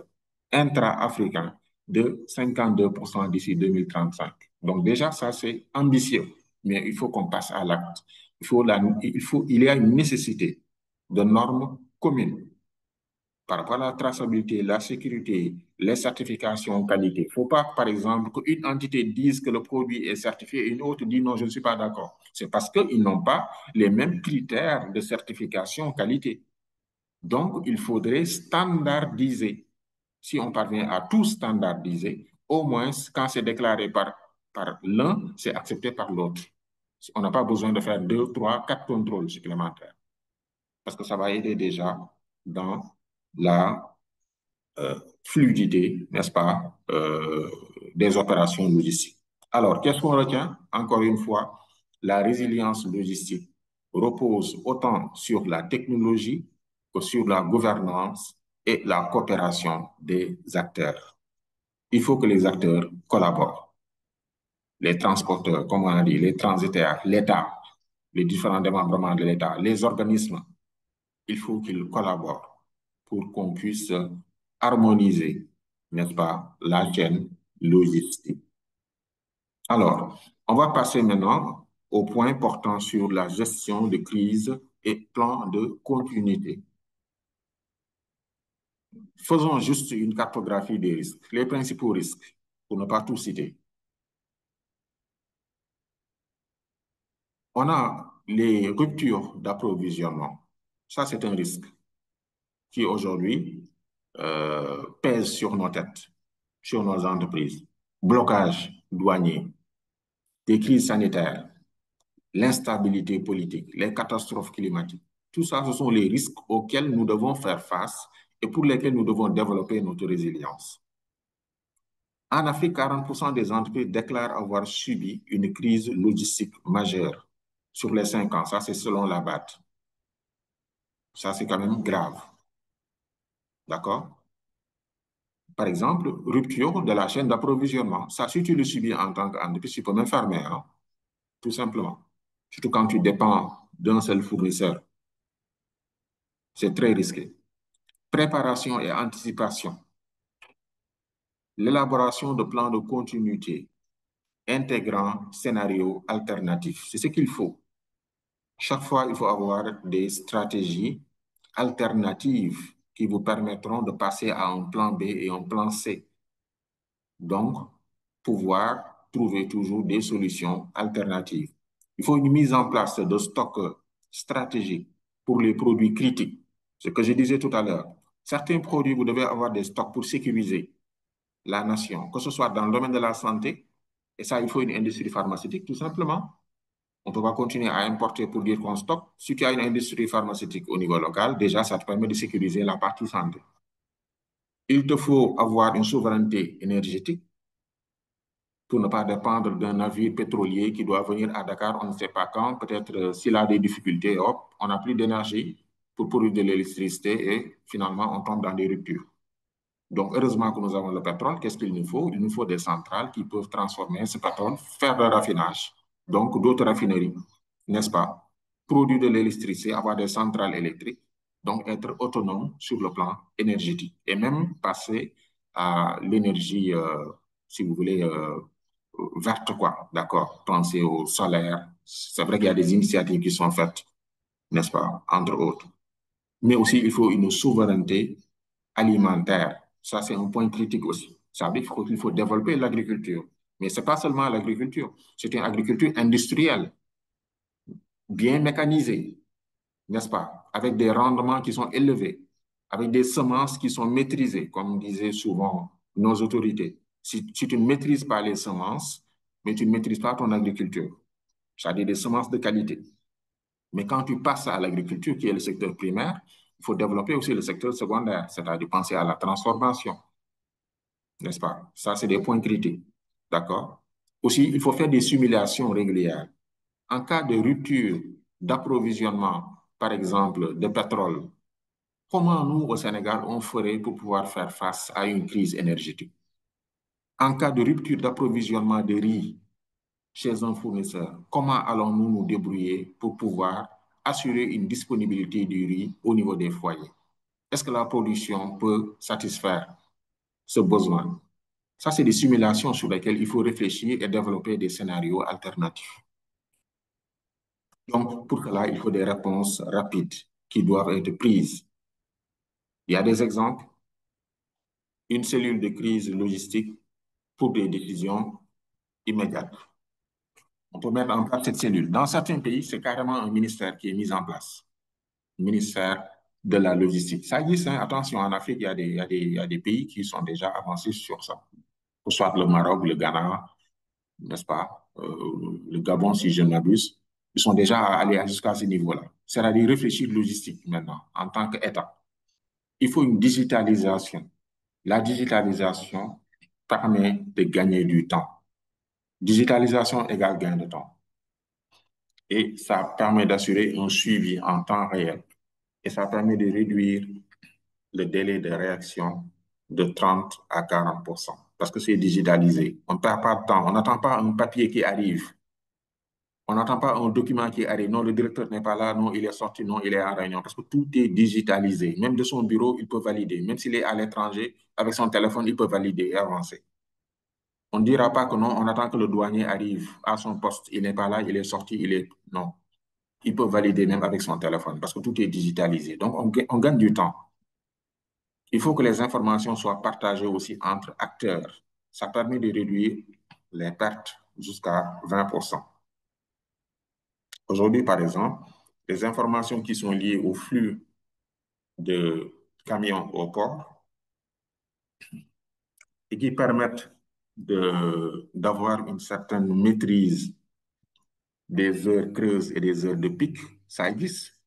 intra-africain de 52% d'ici 2035. Donc déjà, ça, c'est ambitieux, mais il faut qu'on passe à l'acte. Il y a une nécessité de normes communes par rapport à la traçabilité, la sécurité, les certifications qualité. Il ne faut pas, par exemple, qu'une entité dise que le produit est certifié et une autre dit non, je ne suis pas d'accord. C'est parce qu'ils n'ont pas les mêmes critères de certification qualité. Donc, il faudrait standardiser. Si on parvient à tout standardiser, au moins, quand c'est déclaré par l'un, c'est accepté par l'autre. On n'a pas besoin de faire 2, 3, 4 contrôles supplémentaires. Parce que ça va aider déjà dans la fluidité, n'est-ce pas, des opérations logistiques. Alors, qu'est-ce qu'on retient? Encore une fois, la résilience logistique repose autant sur la technologie que sur la gouvernance et la coopération des acteurs. Il faut que les acteurs collaborent. Les transporteurs, comme on a dit, les transitaires, l'État, les différents démembrements de l'État, les organismes, il faut qu'ils collaborent pour qu'on puisse harmoniser, n'est-ce pas, la chaîne logistique. Alors, on va passer maintenant au point portant sur la gestion de crise et plan de continuité. Faisons juste une cartographie des risques, les principaux risques, pour ne pas tout citer. On a les ruptures d'approvisionnement. Ça, c'est un risque qui aujourd'hui pèse sur nos têtes, sur nos entreprises. Blocage douanier, des crises sanitaires, l'instabilité politique, les catastrophes climatiques. Tout ça, ce sont les risques auxquels nous devons faire face et pour lesquels nous devons développer notre résilience. En Afrique, 40% des entreprises déclarent avoir subi une crise logistique majeure sur les 5 ans. Ça, c'est selon la BAT. Ça, c'est quand même grave. D'accord? Par exemple, rupture de la chaîne d'approvisionnement. Ça, si tu le subis en tant qu'entreprise, tu peux même fermer, hein, tout simplement. Surtout quand tu dépends d'un seul fournisseur. C'est très risqué. Préparation et anticipation. L'élaboration de plans de continuité intégrant scénarios alternatifs. C'est ce qu'il faut. Chaque fois, il faut avoir des stratégies alternatives qui vous permettront de passer à un plan B et un plan C. Donc, pouvoir trouver toujours des solutions alternatives. Il faut une mise en place de stocks stratégiques pour les produits critiques. Ce que je disais tout à l'heure. Certains produits, vous devez avoir des stocks pour sécuriser la nation, que ce soit dans le domaine de la santé, et ça, il faut une industrie pharmaceutique, tout simplement. On ne peut pas continuer à importer pour dire qu'on stocke. Si tu as une industrie pharmaceutique au niveau local, déjà, ça te permet de sécuriser la partie santé. Il te faut avoir une souveraineté énergétique pour ne pas dépendre d'un navire pétrolier qui doit venir à Dakar, on ne sait pas quand, peut-être s'il a des difficultés, hop, on n'a plus d'énergie pour produire de l'électricité et finalement on tombe dans des ruptures. Donc, heureusement que nous avons le pétrole. Qu'est-ce qu'il nous faut? Il nous faut des centrales qui peuvent transformer ce pétrole, faire le raffinage. Donc, d'autres raffineries, n'est-ce pas? Produire de l'électricité, avoir des centrales électriques, donc être autonome sur le plan énergétique et même passer à l'énergie, si vous voulez, verte, quoi. D'accord? Penser au solaire. C'est vrai qu'il y a des initiatives qui sont faites, n'est-ce pas? Entre autres. mais aussi il faut une souveraineté alimentaire. Ça, c'est un point critique aussi. Ça veut dire qu'il faut développer l'agriculture. Mais ce n'est pas seulement l'agriculture, c'est une agriculture industrielle, bien mécanisée, n'est-ce pas? Avec des rendements qui sont élevés, avec des semences qui sont maîtrisées, comme disaient souvent nos autorités. Si tu ne maîtrises pas les semences, mais tu ne maîtrises pas ton agriculture, c'est-à-dire des semences de qualité. Mais quand tu passes à l'agriculture, qui est le secteur primaire, il faut développer aussi le secteur secondaire, c'est-à-dire penser à la transformation, n'est-ce pas? Ça, c'est des points critiques. D'accord? Aussi, il faut faire des simulations régulières. En cas de rupture d'approvisionnement, par exemple, de pétrole, comment nous, au Sénégal, on ferait pour pouvoir faire face à une crise énergétique? En cas de rupture d'approvisionnement de riz chez un fournisseur, comment allons-nous nous débrouiller pour pouvoir assurer une disponibilité du riz au niveau des foyers? Est-ce que la production peut satisfaire ce besoin? Ça, c'est des simulations sur lesquelles il faut réfléchir et développer des scénarios alternatifs. Donc, pour cela, il faut des réponses rapides qui doivent être prises. Il y a des exemples. Une cellule de crise logistique pour des décisions immédiates. On peut mettre en place cette cellule. Dans certains pays, c'est carrément un ministère qui est mis en place. Ministère de la logistique. Ça existe, hein? Attention, en Afrique, il y a des pays qui sont déjà avancés sur ça. Que ce soit le Maroc, le Ghana, n'est-ce pas, le Gabon, si je ne m'abuse, ils sont déjà allés jusqu'à ce niveau-là. C'est-à-dire réfléchir logistique maintenant, en tant qu'État. Il faut une digitalisation. La digitalisation permet de gagner du temps. Digitalisation égale gain de temps. Et ça permet d'assurer un suivi en temps réel. Et ça permet de réduire le délai de réaction de 30 à 40%. Parce que c'est digitalisé. On ne perd pas de temps. On n'attend pas un papier qui arrive. On n'attend pas un document qui arrive. Non, le directeur n'est pas là. Non, il est sorti. Non, il est en réunion. Parce que tout est digitalisé. Même de son bureau, il peut valider. Même s'il est à l'étranger, avec son téléphone, il peut valider et avancer. On ne dira pas que non, on attend que le douanier arrive à son poste. Il n'est pas là, il est sorti, il est... Non. Il peut valider même avec son téléphone parce que tout est digitalisé. Donc, on gagne du temps. Il faut que les informations soient partagées aussi entre acteurs. Ça permet de réduire les pertes jusqu'à 20%. Aujourd'hui, par exemple, les informations qui sont liées au flux de camions au port et qui permettent d'avoir une certaine maîtrise des heures creuses et des heures de pic, ça existe.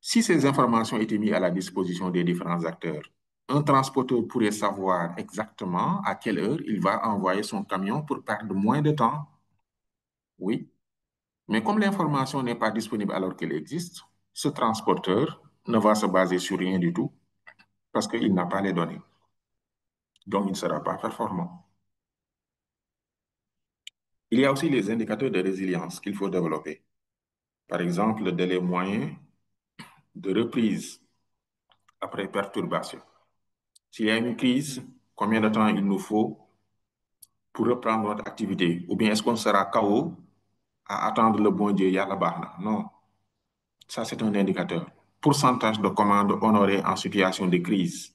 Si ces informations étaient mises à la disposition des différents acteurs, un transporteur pourrait savoir exactement à quelle heure il va envoyer son camion pour perdre moins de temps. Oui, mais comme l'information n'est pas disponible alors qu'elle existe, ce transporteur ne va se baser sur rien du tout parce qu'il n'a pas les données. Donc, il ne sera pas performant. Il y a aussi les indicateurs de résilience qu'il faut développer. Par exemple, le délai moyen de reprise après perturbation. S'il y a une crise, combien de temps il nous faut pour reprendre notre activité? Ou bien est-ce qu'on sera KO à attendre le bon Dieu, Yalla Bahna? Non, ça c'est un indicateur. Pourcentage de commandes honorées en situation de crise.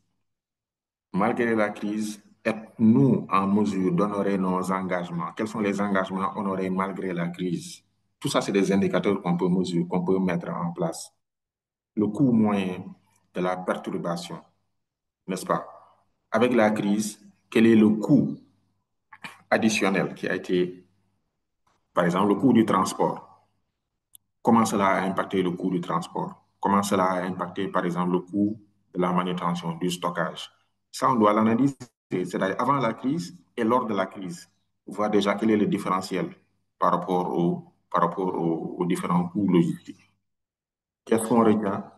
Malgré la crise, êtes-nous en mesure d'honorer nos engagements? Quels sont les engagements honorés malgré la crise? Tout ça, c'est des indicateurs qu'on peut mesurer, qu'on peut mettre en place. Le coût moyen de la perturbation, n'est-ce pas? Avec la crise, quel est le coût additionnel qui a été, par exemple, le coût du transport? Comment cela a impacté le coût du transport? Comment cela a impacté, par exemple, le coût de la manutention, du stockage? Ça, on doit l'analyser, c'est-à-dire avant la crise et lors de la crise. Voir déjà quel est le différentiel par rapport aux différents coûts logistiques. Qu'est-ce qu'on retient?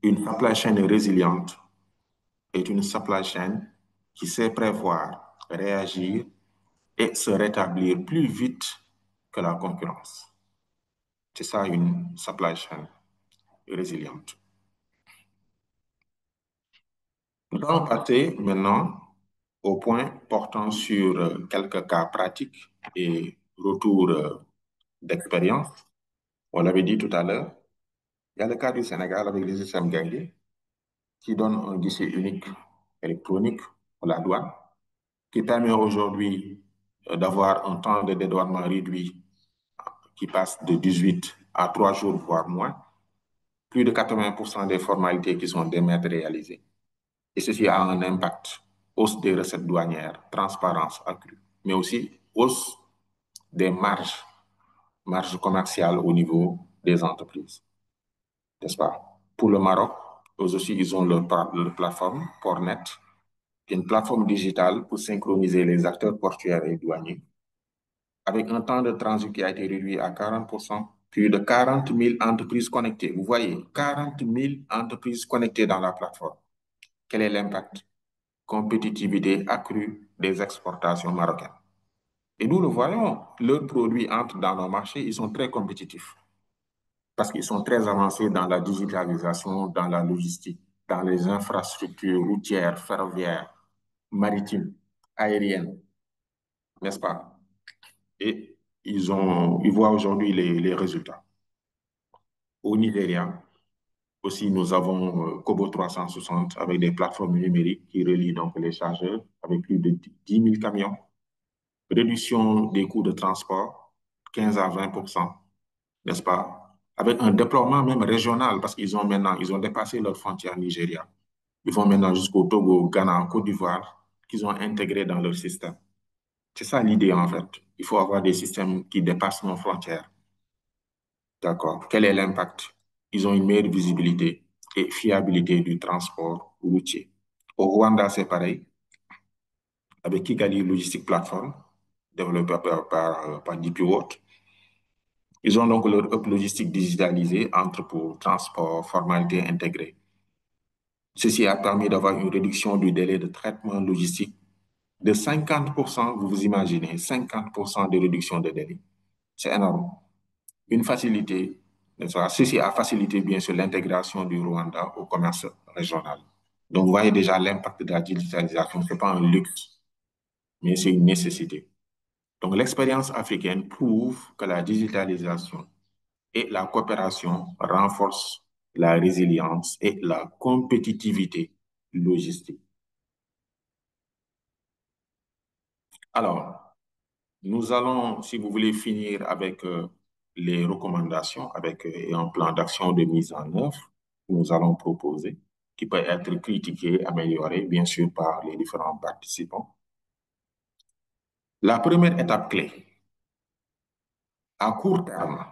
Une supply chain résiliente est une supply chain qui sait prévoir, réagir et se rétablir plus vite que la concurrence. C'est ça une supply chain résiliente. Nous allons passer maintenant au point portant sur quelques cas pratiques et retours d'expérience. On l'avait dit tout à l'heure, Il y a le cas du Sénégal avec le système Gaïdé qui donne un guichet unique électronique pour la douane, qui permet aujourd'hui d'avoir un temps de dédouanement réduit qui passe de 18 à 3 jours, voire moins. Plus de 80% des formalités qui sont dématérialisées. Et ceci a un impact. Hausse des recettes douanières, transparence accrue, mais aussi hausse des marges commerciales au niveau des entreprises, n'est-ce pas? Pour le Maroc, eux aussi, ils ont leur plateforme Portnet, qui est une plateforme digitale pour synchroniser les acteurs portuaires et douaniers, avec un temps de transit qui a été réduit à 40%, plus de 40 000 entreprises connectées. Vous voyez, 40 000 entreprises connectées dans la plateforme. Quel est l'impact? Compétitivité accrue des exportations marocaines. Et nous le voyons, leurs produits entrent dans nos marchés, ils sont très compétitifs parce qu'ils sont très avancés dans la digitalisation, dans la logistique, dans les infrastructures routières, ferroviaires, maritimes, aériennes, n'est-ce pas? Et ils voient aujourd'hui les résultats. Au Nigeria, aussi, nous avons Kobo 360 avec des plateformes numériques qui relient donc les chargeurs avec plus de 10 000 camions. Réduction des coûts de transport, 15 à 20%, n'est-ce pas? Avec un déploiement même régional, parce ils ont dépassé leur frontière Nigeria. Ils vont maintenant jusqu'au Togo, Ghana, Côte d'Ivoire, qu'ils ont intégré dans leur système. C'est ça l'idée, en fait. Il faut avoir des systèmes qui dépassent nos frontières. D'accord. Quel est l'impact? Ils ont une meilleure visibilité et fiabilité du transport routier. Au Rwanda, c'est pareil, avec Kigali Logistic Platform, développé par DP World. Ils ont donc leur hub logistique digitalisé, entrepôt, transport, formalités intégrées. Ceci a permis d'avoir une réduction du délai de traitement logistique de 50%, vous vous imaginez, 50% de réduction de délai. C'est énorme. Une facilité, ceci a facilité bien sûr l'intégration du Rwanda au commerce régional. Donc vous voyez déjà l'impact de la digitalisation, ce n'est pas un luxe, mais c'est une nécessité. Donc l'expérience africaine prouve que la digitalisation et la coopération renforcent la résilience et la compétitivité logistique. Alors, nous allons, si vous voulez, finir avec les recommandations, avec un plan d'action de mise en œuvre que nous allons proposer, qui peut être critiqué, amélioré, bien sûr, par les différents participants. La première étape clé, à court terme,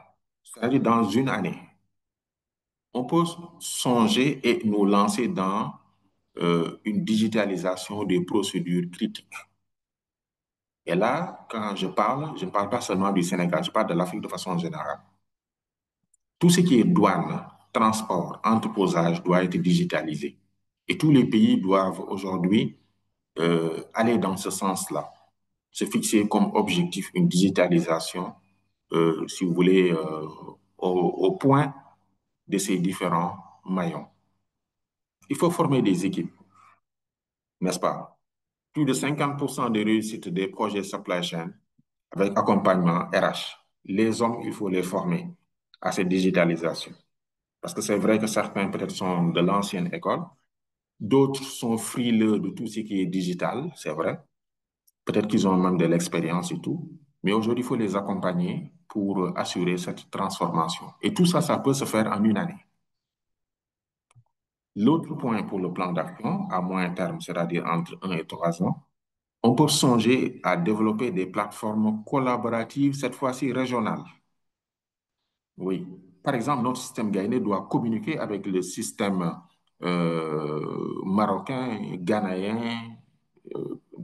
c'est-à-dire dans une année, on peut songer et nous lancer dans une digitalisation des procédures critiques. Et là, quand je ne parle pas seulement du Sénégal, je parle de l'Afrique de façon générale. Tout ce qui est douane, transport, entreposage doit être digitalisé. Et tous les pays doivent aujourd'hui aller dans ce sens-là, se fixer comme objectif une digitalisation, si vous voulez, au point de ces différents maillons. Il faut former des équipes, n'est-ce pas? Plus de 50% de réussite des projets supply chain avec accompagnement RH. Les hommes, il faut les former à cette digitalisation. Parce que c'est vrai que certains peut-être sont de l'ancienne école, d'autres sont frileux de tout ce qui est digital, c'est vrai. Peut-être qu'ils ont même de l'expérience et tout. Mais aujourd'hui, il faut les accompagner pour assurer cette transformation. Et tout ça, ça peut se faire en une année. L'autre point pour le plan d'action, à moyen terme, c'est-à-dire entre 1 et 3 ans, on peut songer à développer des plateformes collaboratives, cette fois-ci régionales. Oui. Par exemple, notre système ghanéen doit communiquer avec le système marocain, ghanéen,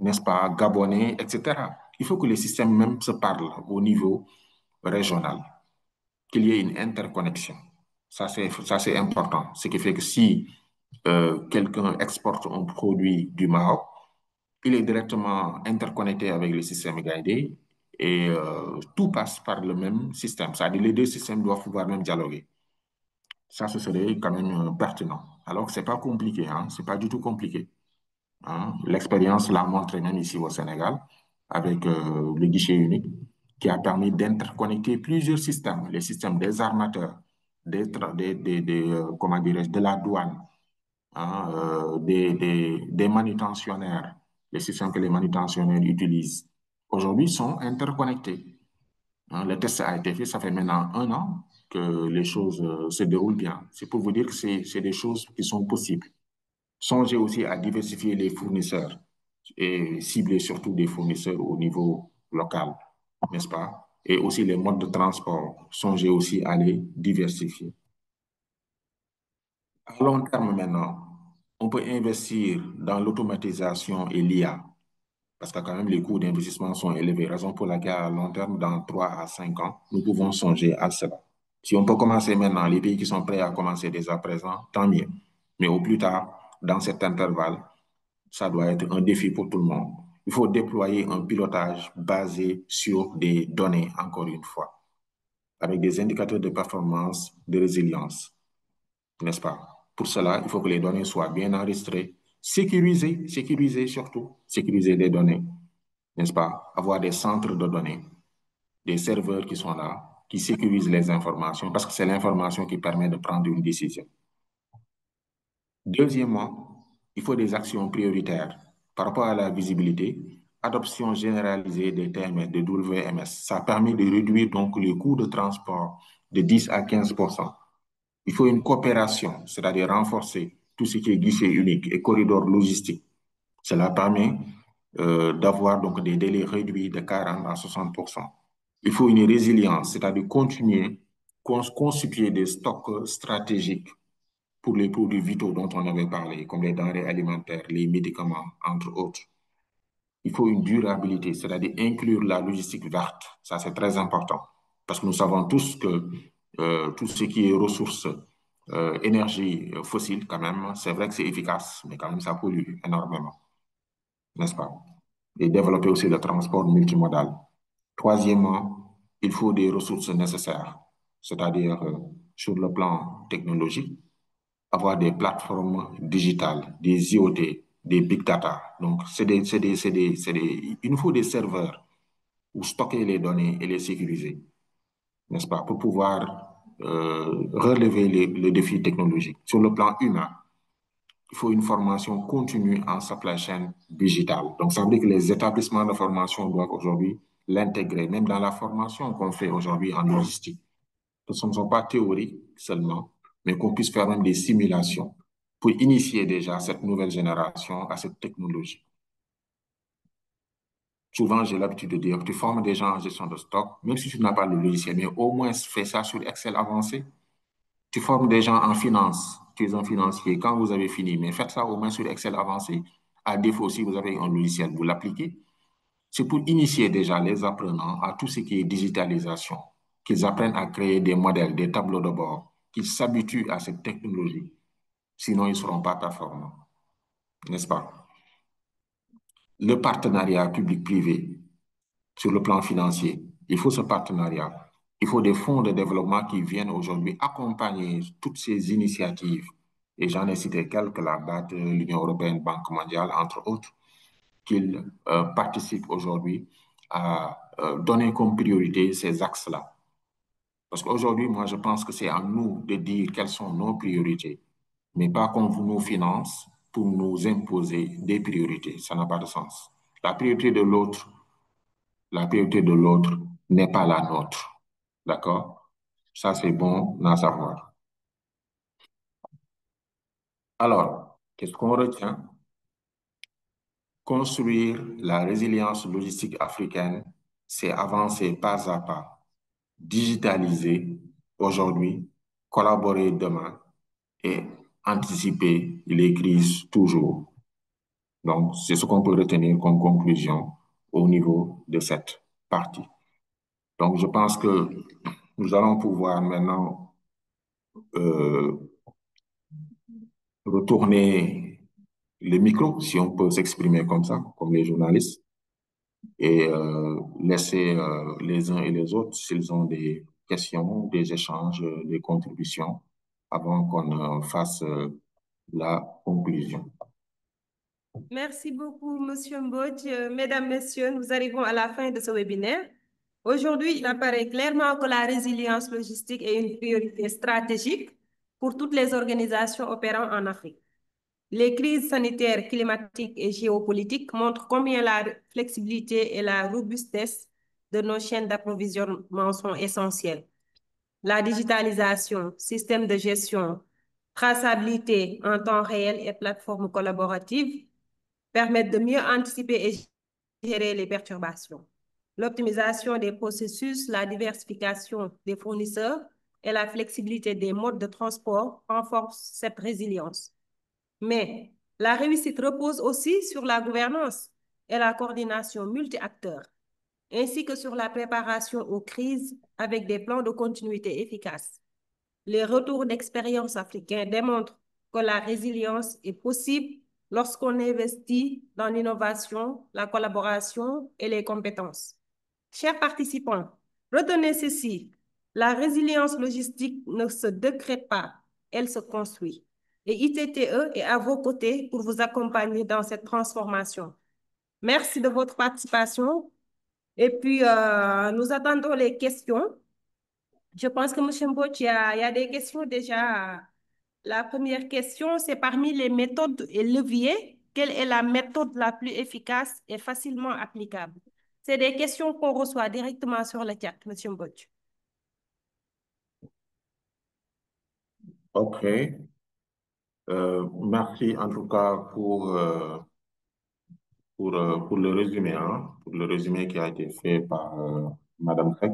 n'est-ce pas, gabonais, etc. Il faut que les systèmes même se parlent au niveau régional, qu'il y ait une interconnexion. Ça, c'est important. Ce qui fait que si quelqu'un exporte un produit du Maroc, il est directement interconnecté avec le système guidé et tout passe par le même système. C'est-à-dire les deux systèmes doivent pouvoir même dialoguer. Ça, ce serait quand même pertinent. Alors que ce n'est pas compliqué, hein? Ce n'est pas du tout compliqué. Hein? L'expérience l'a montré même ici au Sénégal avec le guichet unique qui a permis d'interconnecter plusieurs systèmes, les systèmes des armateurs, comment dirais-je, de la douane, hein, des manutentionnaires, les systèmes que les manutentionnaires utilisent, aujourd'hui sont interconnectés. Hein. Le test a été fait, ça fait maintenant 1 an que les choses se déroulent bien. C'est pour vous dire que c'est des choses qui sont possibles. Songez aussi à diversifier les fournisseurs et cibler surtout des fournisseurs au niveau local, n'est-ce pas? Et aussi les modes de transport. Songez aussi à les diversifier. À long terme maintenant, on peut investir dans l'automatisation et l'IA, parce que quand même les coûts d'investissement sont élevés, raison pour laquelle à long terme, dans 3 à 5 ans, nous pouvons songer à cela. Si on peut commencer maintenant, les pays qui sont prêts à commencer dès à présent, tant mieux. Mais au plus tard, dans cet intervalle, ça doit être un défi pour tout le monde. Il faut déployer un pilotage basé sur des données, encore une fois, avec des indicateurs de performance, de résilience, n'est-ce pas? Pour cela, il faut que les données soient bien enregistrées, sécurisées surtout, sécuriser les données, n'est-ce pas? Avoir des centres de données, des serveurs qui sont là, qui sécurisent les informations, parce que c'est l'information qui permet de prendre une décision. Deuxièmement, il faut des actions prioritaires par rapport à la visibilité, adoption généralisée des TMS, des WMS. Ça permet de réduire donc les coûts de transport de 10 à 15%. Il faut une coopération, c'est-à-dire renforcer tout ce qui est guichet unique et corridor logistique. Cela permet d'avoir donc des délais réduits de 40 à 60%. Il faut une résilience, c'est-à-dire continuer, constituer des stocks stratégiques pour les produits vitaux dont on avait parlé, comme les denrées alimentaires, les médicaments, entre autres. Il faut une durabilité, c'est-à-dire inclure la logistique verte. Ça, c'est très important. Parce que nous savons tous que tout ce qui est ressources, énergie fossile, quand même, c'est vrai que c'est efficace, mais quand même, ça pollue énormément, n'est-ce pas? Et développer aussi le transport multimodal. Troisièmement, il faut des ressources nécessaires, c'est-à-dire sur le plan technologique, avoir des plateformes digitales, des IoT, des big data. Donc, il nous faut des serveurs où stocker les données et les sécuriser, n'est-ce pas, pour pouvoir relever les défis technologiques. Sur le plan humain, il faut une formation continue en supply chain digitale. Donc, ça veut dire que les établissements de formation doivent aujourd'hui l'intégrer, même dans la formation qu'on fait aujourd'hui en logistique. Ce ne sont pas théoriques seulement, mais qu'on puisse faire même des simulations pour initier déjà cette nouvelle génération à cette technologie. Souvent, j'ai l'habitude de dire, tu formes des gens en gestion de stock, même si tu n'as pas le logiciel, mais au moins fais ça sur Excel avancé. Tu formes des gens en finance, tu es un financier, quand vous avez fini, mais faites ça au moins sur Excel avancé. À défaut, si vous avez un logiciel, vous l'appliquez. C'est pour initier déjà les apprenants à tout ce qui est digitalisation, qu'ils apprennent à créer des modèles, des tableaux de bord, qu'ils s'habituent à cette technologie. Sinon, ils ne seront pas performants, n'est-ce pas? Le partenariat public-privé sur le plan financier, il faut ce partenariat. Il faut des fonds de développement qui viennent aujourd'hui accompagner toutes ces initiatives. Et j'en ai cité quelques, la BAD, l'Union européenne, Banque mondiale, entre autres, qu'ils participent aujourd'hui à donner comme priorité ces axes-là. Parce qu'aujourd'hui, moi, je pense que c'est à nous de dire quelles sont nos priorités, mais pas qu'on nous finance pour nous imposer des priorités. Ça n'a pas de sens. La priorité de l'autre, la priorité de l'autre n'est pas la nôtre. D'accord? Ça, c'est bon à savoir. Alors, qu'est-ce qu'on retient? Construire la résilience logistique africaine, c'est avancer pas à pas, digitaliser aujourd'hui, collaborer demain et anticiper les crises toujours. Donc, c'est ce qu'on peut retenir comme conclusion au niveau de cette partie. Donc, je pense que nous allons pouvoir maintenant euh, retourner le micro, si on peut s'exprimer comme ça, comme les journalistes, et laisser les uns et les autres, s'ils ont des questions, des échanges, des contributions, avant qu'on fasse la conclusion. Merci beaucoup, Monsieur Mbodj. Mesdames, Messieurs, nous arrivons à la fin de ce webinaire. Aujourd'hui, il apparaît clairement que la résilience logistique est une priorité stratégique pour toutes les organisations opérant en Afrique. Les crises sanitaires, climatiques et géopolitiques montrent combien la flexibilité et la robustesse de nos chaînes d'approvisionnement sont essentielles. La digitalisation, système de gestion, traçabilité en temps réel et plateformes collaboratives permettent de mieux anticiper et gérer les perturbations. L'optimisation des processus, la diversification des fournisseurs et la flexibilité des modes de transport renforcent cette résilience. Mais la réussite repose aussi sur la gouvernance et la coordination multi-acteurs, ainsi que sur la préparation aux crises avec des plans de continuité efficaces. Les retours d'expérience africains démontrent que la résilience est possible lorsqu'on investit dans l'innovation, la collaboration et les compétences. Chers participants, retenez ceci. La résilience logistique ne se décrète pas, elle se construit. Et ITTE est à vos côtés pour vous accompagner dans cette transformation. Merci de votre participation. Et puis, nous attendons les questions. Je pense que M. Mbouch, il y a des questions déjà. La première question, c'est parmi les méthodes et leviers, quelle est la méthode la plus efficace et facilement applicable? C'est des questions qu'on reçoit directement sur le chat, M. Mbouch. OK. Merci en tout cas pour le résumé, hein, pour le résumé qui a été fait par Madame Fek.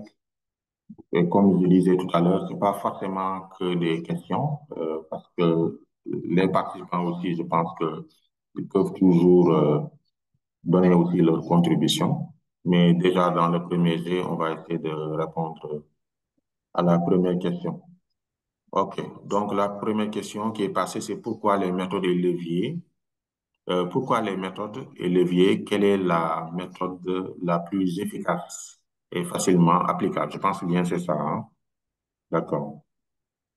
Et comme je disais tout à l'heure, c'est pas forcément que des questions, parce que les participants aussi, je pense que ils peuvent toujours donner aussi leur contribution. Mais déjà, dans le premier jet, on va essayer de répondre à la première question. OK. Donc, la première question qui est passée, c'est pourquoi les méthodes et leviers? Pourquoi les méthodes et leviers? Quelle est la méthode la plus efficace et facilement applicable? Je pense bien que c'est ça, hein? D'accord.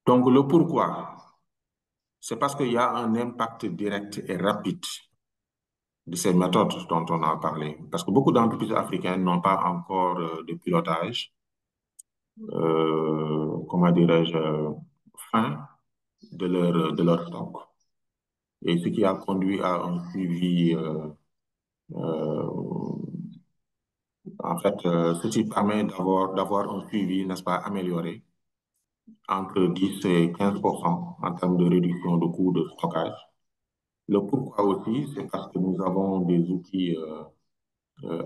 Donc, le pourquoi, c'est parce qu'il y a un impact direct et rapide de ces méthodes dont on a parlé. Parce que beaucoup d'entreprises africaines n'ont pas encore de pilotage, comment dirais-je, fin de leur stock. Et ce qui a conduit à un suivi, euh, en fait, ce qui permet d'avoir un suivi, n'est-ce pas, amélioré entre 10 et 15% en termes de réduction de coûts de stockage. Le pourquoi aussi, c'est parce que nous avons des outils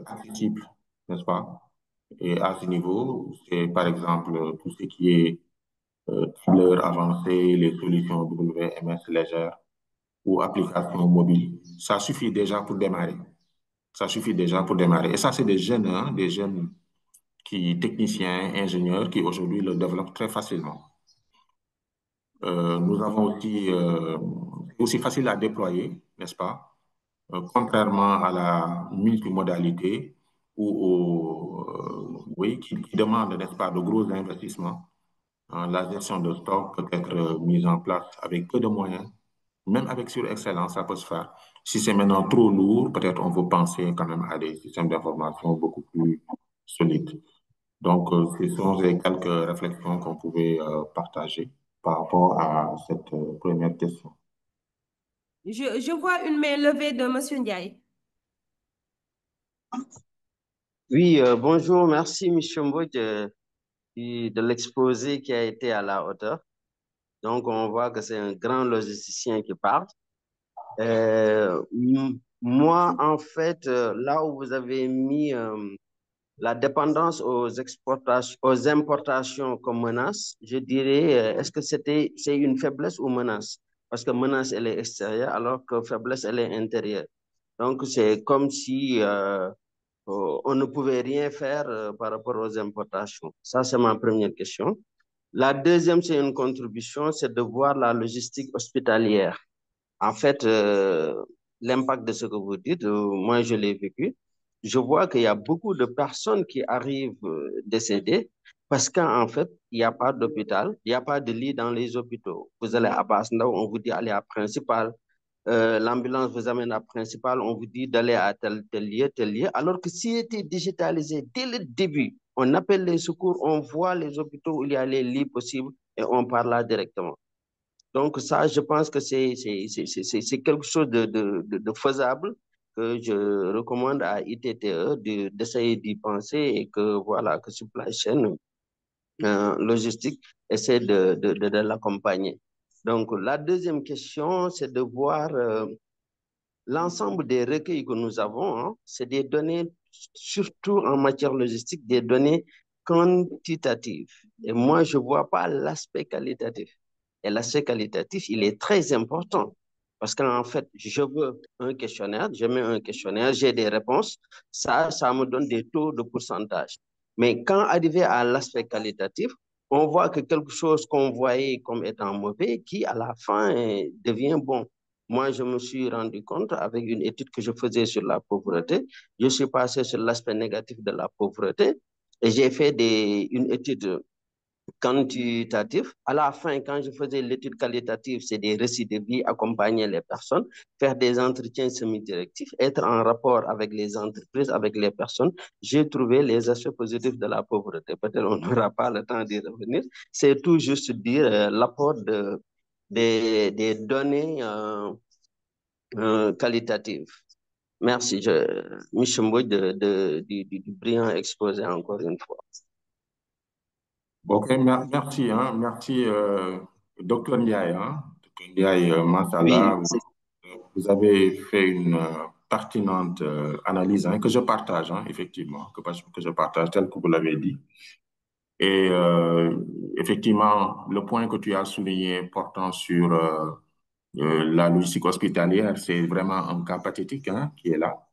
accessibles, n'est-ce pas? Et à ce niveau, c'est par exemple tout ce qui est tableur avancé, les solutions WMS légères ou applications mobiles. Ça suffit déjà pour démarrer. Ça suffit déjà pour démarrer. Et ça, c'est des jeunes, hein, des jeunes techniciens, ingénieurs, qui aujourd'hui le développent très facilement. Nous avons aussi facile à déployer, n'est-ce pas? Contrairement à la multimodalité oui, qui demande, n'est-ce pas, de gros investissements. Hein, la gestion de stock peut être mise en place avec peu de moyens. Même avec sur Excellence, ça peut se faire. Si c'est maintenant trop lourd, peut-être on peut penser quand même à des systèmes d'information beaucoup plus solides. Donc, ce sont les quelques réflexions qu'on pouvait partager par rapport à cette première question. Je vois une main levée de M. Ndiaye. Oui, bonjour, merci M. Mbouch de l'exposé qui a été à la hauteur. Donc, on voit que c'est un grand logisticien qui parle. Moi, en fait, là où vous avez mis la dépendance aux exportations, aux importations comme menace, je dirais, est-ce que c'est une faiblesse ou menace? Parce que menace, elle est extérieure, alors que faiblesse, elle est intérieure. Donc, c'est comme si on ne pouvait rien faire par rapport aux importations. Ça, c'est ma première question. La deuxième, c'est une contribution, c'est de voir la logistique hospitalière. En fait, l'impact de ce que vous dites, moi, je l'ai vécu. Je vois qu'il y a beaucoup de personnes qui arrivent décédées parce qu'en fait, il n'y a pas d'hôpital, il n'y a pas de lit dans les hôpitaux. Vous allez à Basndao, on vous dit allez à Principal. L'ambulance vous amène à Principal, on vous dit d'aller à tel lieu, alors que s'il était digitalisé dès le début, On appelle les secours, on voit les hôpitaux où il y a les lits possibles et on part là directement. Donc ça, je pense que c'est quelque chose de faisable que je recommande à ITTE d'essayer d'y penser et que voilà, que supply chain logistique essaie de l'accompagner. Donc la deuxième question, c'est de voir l'ensemble des recueils que nous avons, hein, c'est des données, surtout en matière logistique, des données quantitatives. Et moi, je ne vois pas l'aspect qualitatif. Et l'aspect qualitatif, il est très important. Parce qu'en fait, je veux un questionnaire, je mets un questionnaire, j'ai des réponses, ça me donne des taux de pourcentage. Mais quand arrivé à l'aspect qualitatif, on voit que quelque chose qu'on voyait comme étant mauvais, qui à la fin devient bon. Moi, je me suis rendu compte avec une étude que je faisais sur la pauvreté, je suis passé sur l'aspect négatif de la pauvreté et j'ai fait une étude quantitative. À la fin, quand je faisais l'étude qualitative, c'est des récits de vie, accompagner les personnes, faire des entretiens semi-directifs, être en rapport avec les entreprises, avec les personnes. J'ai trouvé les aspects positifs de la pauvreté. Peut-être on n'aura pas le temps d'y revenir. C'est tout juste dire l'apport des données qualitatives. Merci, M. Mbouy, du brillant exposé encore une fois. Ok, merci, hein, merci, Dr Ndiaye. Hein, Dr Ndiaye, Oui, Mashallah, vous avez fait une pertinente analyse hein, que je partage, hein, effectivement, que je partage tel que vous l'avez dit. Et effectivement, le point que tu as souligné portant sur la logistique hospitalière, c'est vraiment un cas pathétique hein, qui est là.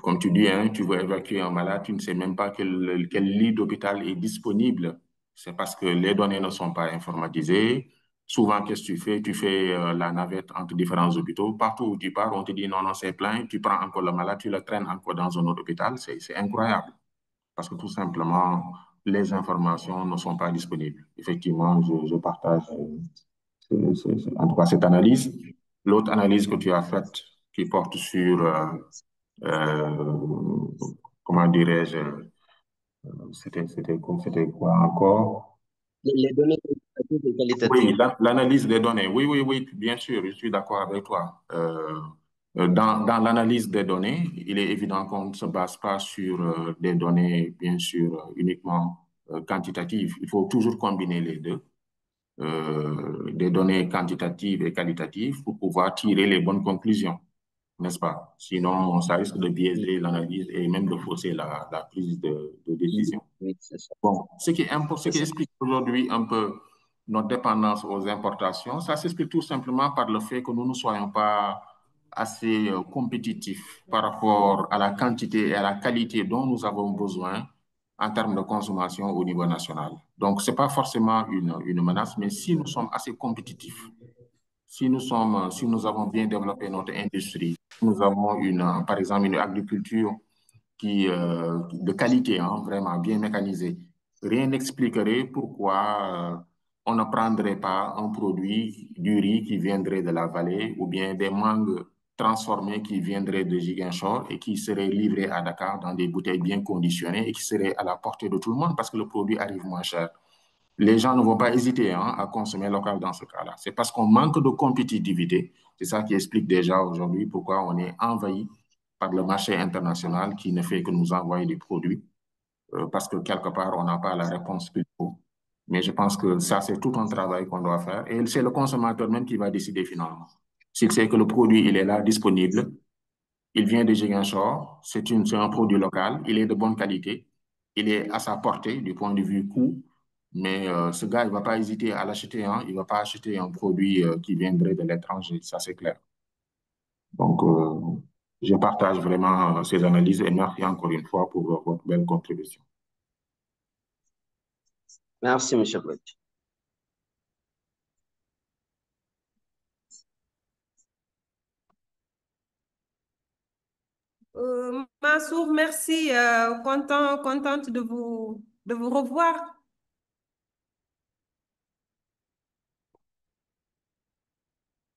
Comme tu dis, hein, tu veux évacuer un malade, tu ne sais même pas quel lit d'hôpital est disponible. C'est parce que les données ne sont pas informatisées. Souvent, qu'est-ce que tu fais? Tu fais la navette entre différents hôpitaux. Partout où tu pars, on te dit non, non, c'est plein. Tu prends encore le malade, tu le traînes encore dans un autre hôpital. C'est incroyable. Parce que tout simplement, les informations ne sont pas disponibles. Effectivement, je partage en tout cas cette analyse. L'autre analyse que tu as faite qui porte sur comment dirais-je, c'était quoi encore? Les données quantitatives et Oui, qualitatives. l'analyse des données. Oui, oui, oui, bien sûr, je suis d'accord avec toi. Dans l'analyse des données, il est évident qu'on ne se base pas sur des données, bien sûr, uniquement quantitatives. Il faut toujours combiner les deux, des données quantitatives et qualitatives pour pouvoir tirer les bonnes conclusions, n'est-ce pas? Sinon, ça risque de biaiser l'analyse et même de fausser la prise de décision. Oui, c'est ça. Bon, ce qui explique aujourd'hui un peu notre dépendance aux importations, ça s'explique tout simplement par le fait que nous ne soyons pas assez compétitifs par rapport à la quantité et à la qualité dont nous avons besoin en termes de consommation au niveau national. Donc, ce n'est pas forcément une menace, mais si nous sommes assez compétitifs, si nous avons bien développé notre industrie, si nous avons par exemple une agriculture de qualité, hein, vraiment bien mécanisée, rien n'expliquerait pourquoi on ne prendrait pas un produit du riz qui viendrait de la vallée ou bien des mangues transformées qui viendraient de Ziguinchor et qui seraient livrées à Dakar dans des bouteilles bien conditionnées et qui seraient à la portée de tout le monde parce que le produit arrive moins cher. Les gens ne vont pas hésiter hein, à consommer local dans ce cas-là. C'est parce qu'on manque de compétitivité. C'est ça qui explique déjà aujourd'hui pourquoi on est envahi par le marché international qui ne fait que nous envoyer des produits parce que quelque part, on n'a pas la réponse qu'il faut. Mais je pense que ça, c'est tout un travail qu'on doit faire et c'est le consommateur même qui va décider finalement. S'il sait que le produit, il est là, disponible, il vient de Ziguinchor, c'est un produit local, il est de bonne qualité, il est à sa portée du point de vue coût, mais ce gars, il ne va pas hésiter à l'acheter, hein, il ne va pas acheter un produit qui viendrait de l'étranger, ça c'est clair. Donc, je partage vraiment ces analyses et merci encore une fois pour votre belle contribution. Merci, M. Brett. Mansour, merci. Contente de vous revoir.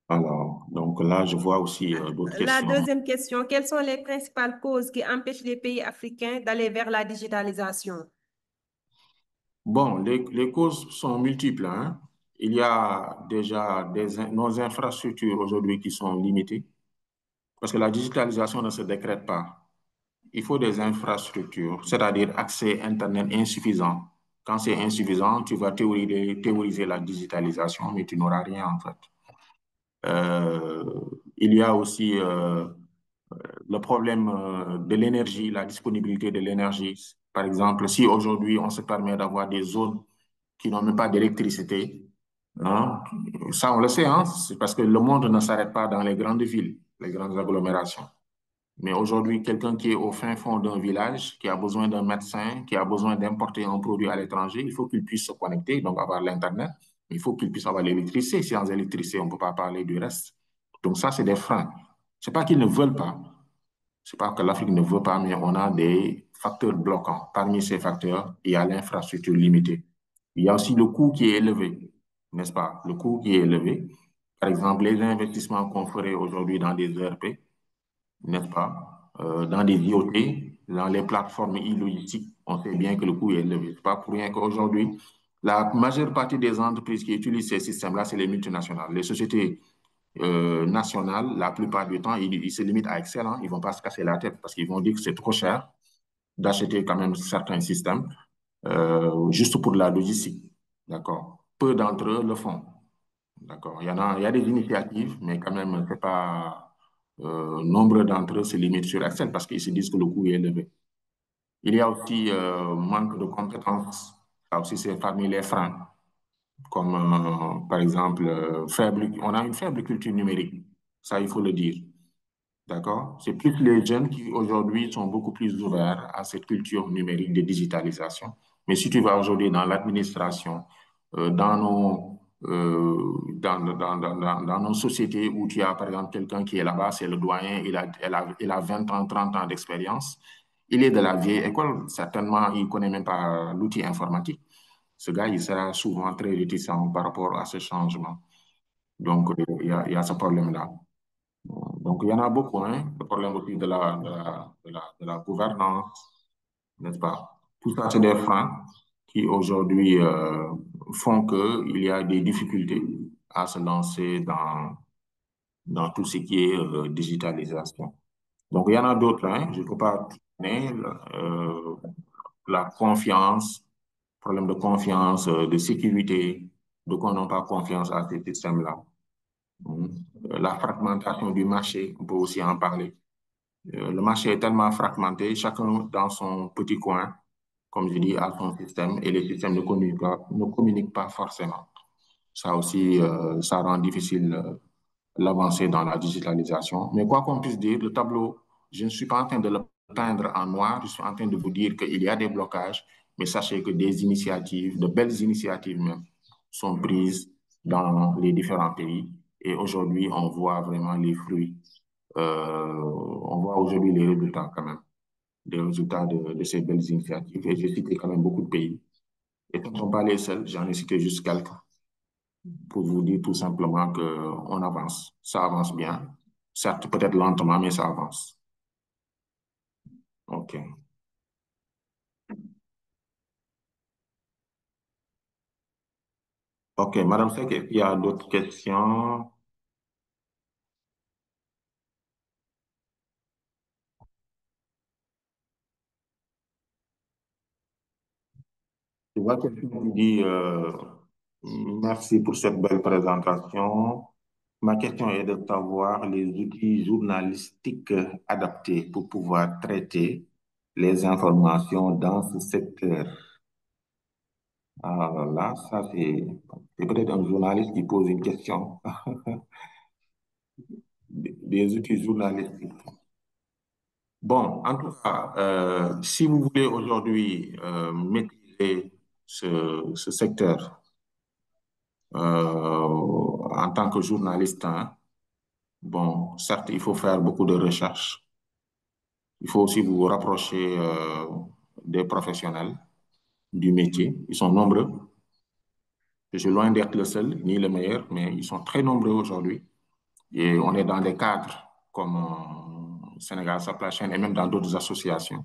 Alors, donc là, je vois aussi d'autres La questions. deuxième question, quelles sont les principales causes qui empêchent les pays africains d'aller vers la digitalisation? Bon, les causes sont multiples, hein. Il y a déjà nos infrastructures aujourd'hui qui sont limitées parce que la digitalisation ne se décrète pas. Il faut des infrastructures, c'est-à-dire accès Internet insuffisant. Quand c'est insuffisant, tu vas théoriser la digitalisation, mais tu n'auras rien en fait. Euh, il y a aussi le problème de l'énergie, la disponibilité de l'énergie. Par exemple, si aujourd'hui on se permet d'avoir des zones qui n'ont même pas d'électricité, hein, ça on le sait, hein, c'est parce que le monde ne s'arrête pas dans les grandes villes, les grandes agglomérations. Mais aujourd'hui, quelqu'un qui est au fin fond d'un village, qui a besoin d'un médecin, qui a besoin d'importer un produit à l'étranger, il faut qu'il puisse se connecter, donc avoir l'Internet. Il faut qu'il puisse avoir l'électricité. Sans électricité, on ne peut pas parler du reste. Donc ça, c'est des freins. Ce n'est pas qu'ils ne veulent pas. Ce n'est pas que l'Afrique ne veut pas, mais on a des facteurs bloquants. Parmi ces facteurs, il y a l'infrastructure limitée. Il y a aussi le coût qui est élevé, n'est-ce pas? Le coût qui est élevé. Par exemple, les investissements qu'on ferait aujourd'hui dans des ERP, n'est-ce pas? Dans des IoT, dans les plateformes e-logistiques, on sait bien que le coût est élevé. Ce n'est pas pour rien qu'aujourd'hui, la majeure partie des entreprises qui utilisent ces systèmes-là, c'est les multinationales. Les sociétés nationales, la plupart du temps, ils se limitent à Excel. Hein. Ils ne vont pas se casser la tête parce qu'ils vont dire que c'est trop cher d'acheter quand même certains systèmes juste pour la logistique. D'accord? Peu d'entre eux le font. D'accord. Il y a des initiatives, mais quand même, c'est pas nombre d'entre eux se limitent sur Excel parce qu'ils se disent que le coût est élevé. Il y a aussi manque de compétences. Ça aussi, c'est parmi les freins, comme par exemple, on a une faible culture numérique. Ça, il faut le dire. D'accord? C'est plus les jeunes qui aujourd'hui sont beaucoup plus ouverts à cette culture numérique de digitalisation. Mais si tu vas aujourd'hui dans l'administration, dans nos sociétés où tu as par exemple quelqu'un qui est là-bas, c'est le doyen, il a 20 ans, 30 ans d'expérience, il est de la vieille école, certainement il ne connaît même pas l'outil informatique. Ce gars, il sera souvent très réticent par rapport à ce changement. Donc, il y a ce problème-là. Donc, il y en a beaucoup, hein. Le problème aussi de la gouvernance, n'est-ce pas? Tout ça, c'est des freins qui aujourd'hui font qu'il y a des difficultés à se lancer dans tout ce qui est digitalisation. Donc, il y en a d'autres, hein. Je ne peux pas donner la confiance, problème de confiance, de sécurité, de qu'on n'a pas confiance à ces systèmes-là. La fragmentation du marché, on peut aussi en parler. Le marché est tellement fragmenté, chacun dans son petit coin, comme je dis, a son système et les systèmes ne communiquent pas forcément. Ça aussi, ça rend difficile l'avancée dans la digitalisation. Mais quoi qu'on puisse dire, le tableau, je ne suis pas en train de le peindre en noir, je suis en train de vous dire qu'il y a des blocages, mais sachez que des initiatives, de belles initiatives même, sont prises dans les différents pays. Et aujourd'hui, on voit vraiment les fruits. On voit aujourd'hui les résultats quand même, des résultats de ces belles initiatives. Et j'ai cité quand même beaucoup de pays. Et ce ne sont pas les seuls, j'en ai cité juste quelques pour vous dire tout simplement qu'on avance. Ça avance bien. Certes, peut-être lentement, mais ça avance. OK. OK, Madame Sek, est-ce qu'il y a d'autres questions? Je vois quelqu'un qui dit merci pour cette belle présentation. Ma question est de savoir les outils journalistiques adaptés pour pouvoir traiter les informations dans ce secteur. Alors là, ça c'est peut-être un journaliste qui pose une question. Des outils journalistiques. Bon, en tout cas, si vous voulez aujourd'hui maîtriser ce secteur en tant que journaliste, hein, bon, certes, il faut faire beaucoup de recherches. Il faut aussi vous rapprocher des professionnels du métier. Ils sont nombreux. Je suis loin d'être le seul, ni le meilleur, mais ils sont très nombreux aujourd'hui. Et on est dans des cadres comme Sénégal Supply Chain et même dans d'autres associations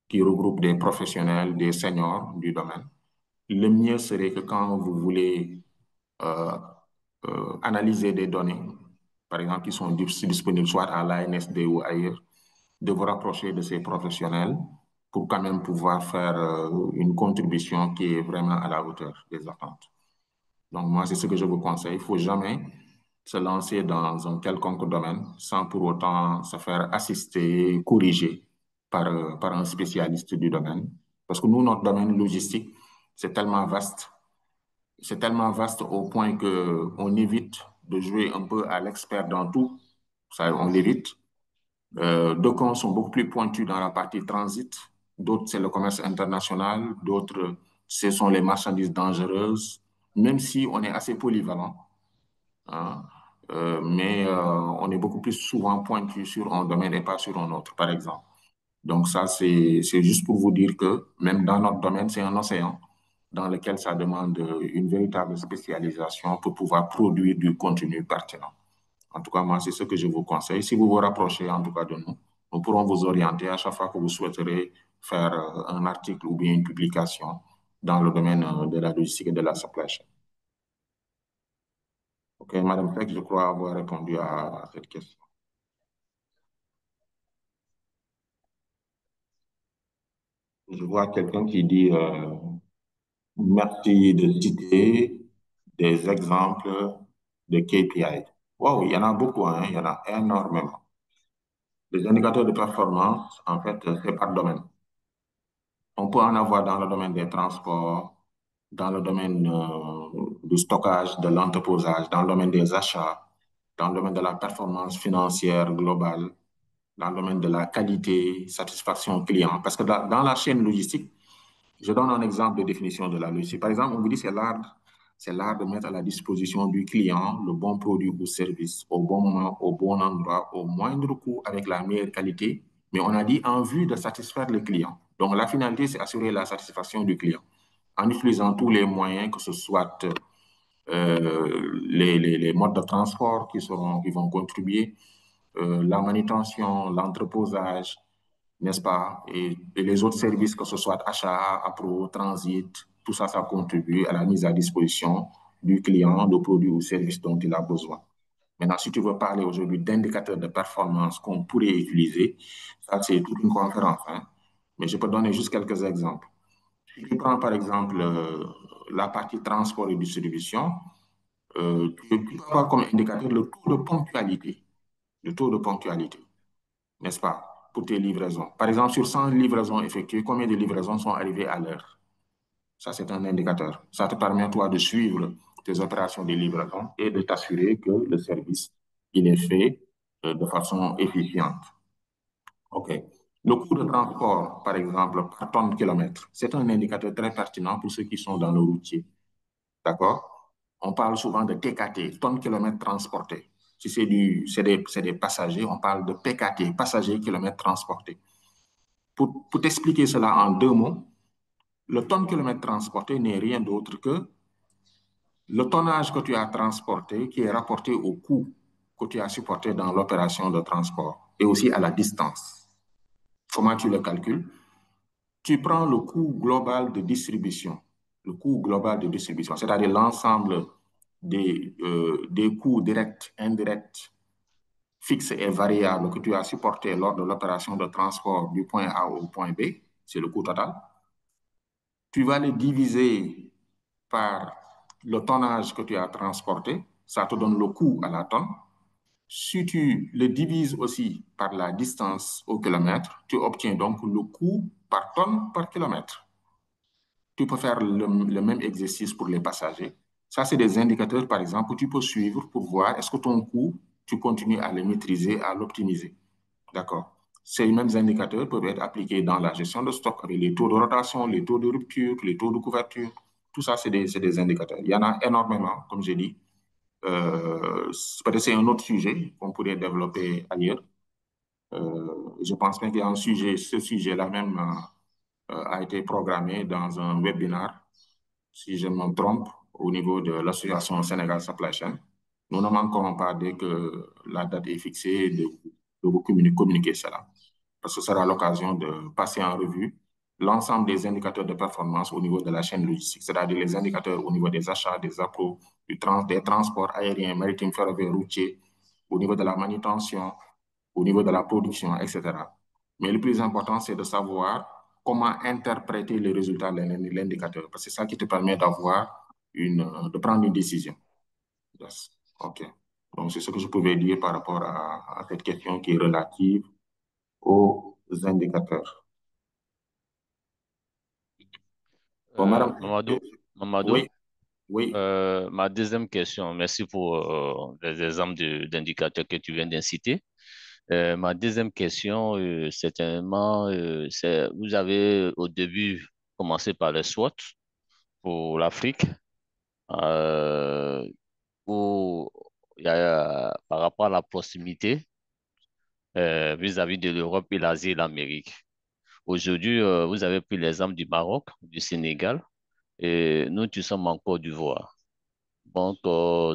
qui regroupent des professionnels, des seniors du domaine. le mieux serait que quand vous voulez analyser des données, par exemple, qui sont disponibles soit à l'ANSD ou ailleurs, de vous rapprocher de ces professionnels pour quand même pouvoir faire une contribution qui est vraiment à la hauteur des attentes. Donc, moi, c'est ce que je vous conseille. Il ne faut jamais se lancer dans un quelconque domaine sans pour autant se faire assister, corriger par un spécialiste du domaine. Parce que nous, notre domaine logistique, c'est tellement vaste. C'est tellement vaste au point qu'on évite de jouer un peu à l'expert dans tout. Ça, on l'évite. D'aucuns sont beaucoup plus pointus dans la partie transit. D'autres, c'est le commerce international. D'autres, ce sont les marchandises dangereuses. Même si on est assez polyvalent, hein, mais on est beaucoup plus souvent pointu sur un domaine et pas sur un autre, par exemple. Donc ça, c'est juste pour vous dire que même dans notre domaine, c'est un océan dans lequel ça demande une véritable spécialisation pour pouvoir produire du contenu pertinent. En tout cas, moi, c'est ce que je vous conseille. Si vous vous rapprochez en tout cas de nous, nous pourrons vous orienter à chaque fois que vous souhaiterez faire un article ou bien une publication dans le domaine de la logistique et de la supply chain. OK, Madame Fleck, je crois avoir répondu à cette question. Je vois quelqu'un qui dit merci de citer des exemples de KPI. Wow, il y en a beaucoup, hein, il y en a énormément. Les indicateurs de performance, en fait, c'est par domaine. On peut en avoir dans le domaine des transports, dans le domaine du stockage, de l'entreposage, dans le domaine des achats, dans le domaine de la performance financière globale, dans le domaine de la qualité, satisfaction client. Parce que dans la chaîne logistique, je donne un exemple de définition de la logistique. Par exemple, on vous dit que c'est l'art de mettre à la disposition du client le bon produit ou service au bon moment, au bon endroit, au moindre coût, avec la meilleure qualité. Mais on a dit en vue de satisfaire le client. Donc, la finalité, c'est assurer la satisfaction du client en utilisant tous les moyens, que ce soit les modes de transport qui vont contribuer, la manutention, l'entreposage, n'est-ce pas? Et les autres services, que ce soit achat, appro, transit, tout ça, ça contribue à la mise à disposition du client de produits ou services dont il a besoin. Maintenant, si tu veux parler aujourd'hui d'indicateurs de performance qu'on pourrait utiliser, ça, c'est toute une conférence, hein? Mais je peux donner juste quelques exemples. Si tu prends par exemple la partie transport et distribution, tu peux avoir comme indicateur le taux de ponctualité. Le taux de ponctualité, n'est-ce pas, pour tes livraisons. Par exemple, sur 100 livraisons effectuées, combien de livraisons sont arrivées à l'heure? Ça, c'est un indicateur. Ça te permet, toi, de suivre tes opérations de livraison et de t'assurer que le service, il est fait de façon efficiente. OK. Le coût de transport, par exemple, par tonne kilomètre, c'est un indicateur très pertinent pour ceux qui sont dans le routier. D'accord? On parle souvent de TKT, tonnes kilomètres transportés. Si c'est des passagers, on parle de PKT, passagers kilomètres transportés. Pour t'expliquer cela en deux mots, le tonne kilomètre transporté n'est rien d'autre que le tonnage que tu as transporté qui est rapporté au coût que tu as supporté dans l'opération de transport et aussi à la distance. Comment tu le calcules? Tu prends le coût global de distribution, le coût global de distribution, c'est-à-dire l'ensemble des coûts directs, indirects, fixes et variables que tu as supportés lors de l'opération de transport du point A au point B, c'est le coût total. Tu vas le diviser par le tonnage que tu as transporté, ça te donne le coût à la tonne. Si tu le divises aussi par la distance au kilomètre, tu obtiens donc le coût par tonne par kilomètre. Tu peux faire le même exercice pour les passagers. Ça, c'est des indicateurs, par exemple, que tu peux suivre pour voir est-ce que ton coût, tu continues à le maîtriser, à l'optimiser. D'accord? Ces mêmes indicateurs peuvent être appliqués dans la gestion de stock avec les taux de rotation, les taux de rupture, les taux de couverture. Tout ça, c'est des indicateurs. Il y en a énormément, comme j'ai dit. Peut-être c'est un autre sujet qu'on pourrait développer ailleurs. Je pense bien qu'il y a un sujet, ce sujet-là même a été programmé dans un webinaire, si je ne me trompe, au niveau de l'association Sénégal Supply Chain. Nous ne manquerons pas, dès que la date est fixée, de vous communiquer cela. Parce que ce sera l'occasion de passer en revue l'ensemble des indicateurs de performance au niveau de la chaîne logistique, c'est-à-dire les indicateurs au niveau des achats, des appros, des transports aériens, maritimes, ferroviaires, routiers, au niveau de la manutention, au niveau de la production, etc. Mais le plus important, c'est de savoir comment interpréter les résultats de l'indicateur, parce que c'est ça qui te permet de prendre une décision. Yes. OK. Donc, c'est ce que je pouvais dire par rapport à cette question qui est relative aux indicateurs. Bon, madame, Mamadou, oui, oui. ma deuxième question, merci pour les exemples d'indicateurs que tu viens d'inciter. Ma deuxième question, certainement, vous avez au début commencé par le SWOT pour l'Afrique, euh, où il y a, par rapport à la proximité vis-à-vis de l'Europe et l'Asie et l'Amérique. Aujourd'hui, vous avez pris l'exemple du Maroc, du Sénégal, et nous, nous sommes en Côte d'Ivoire. Donc,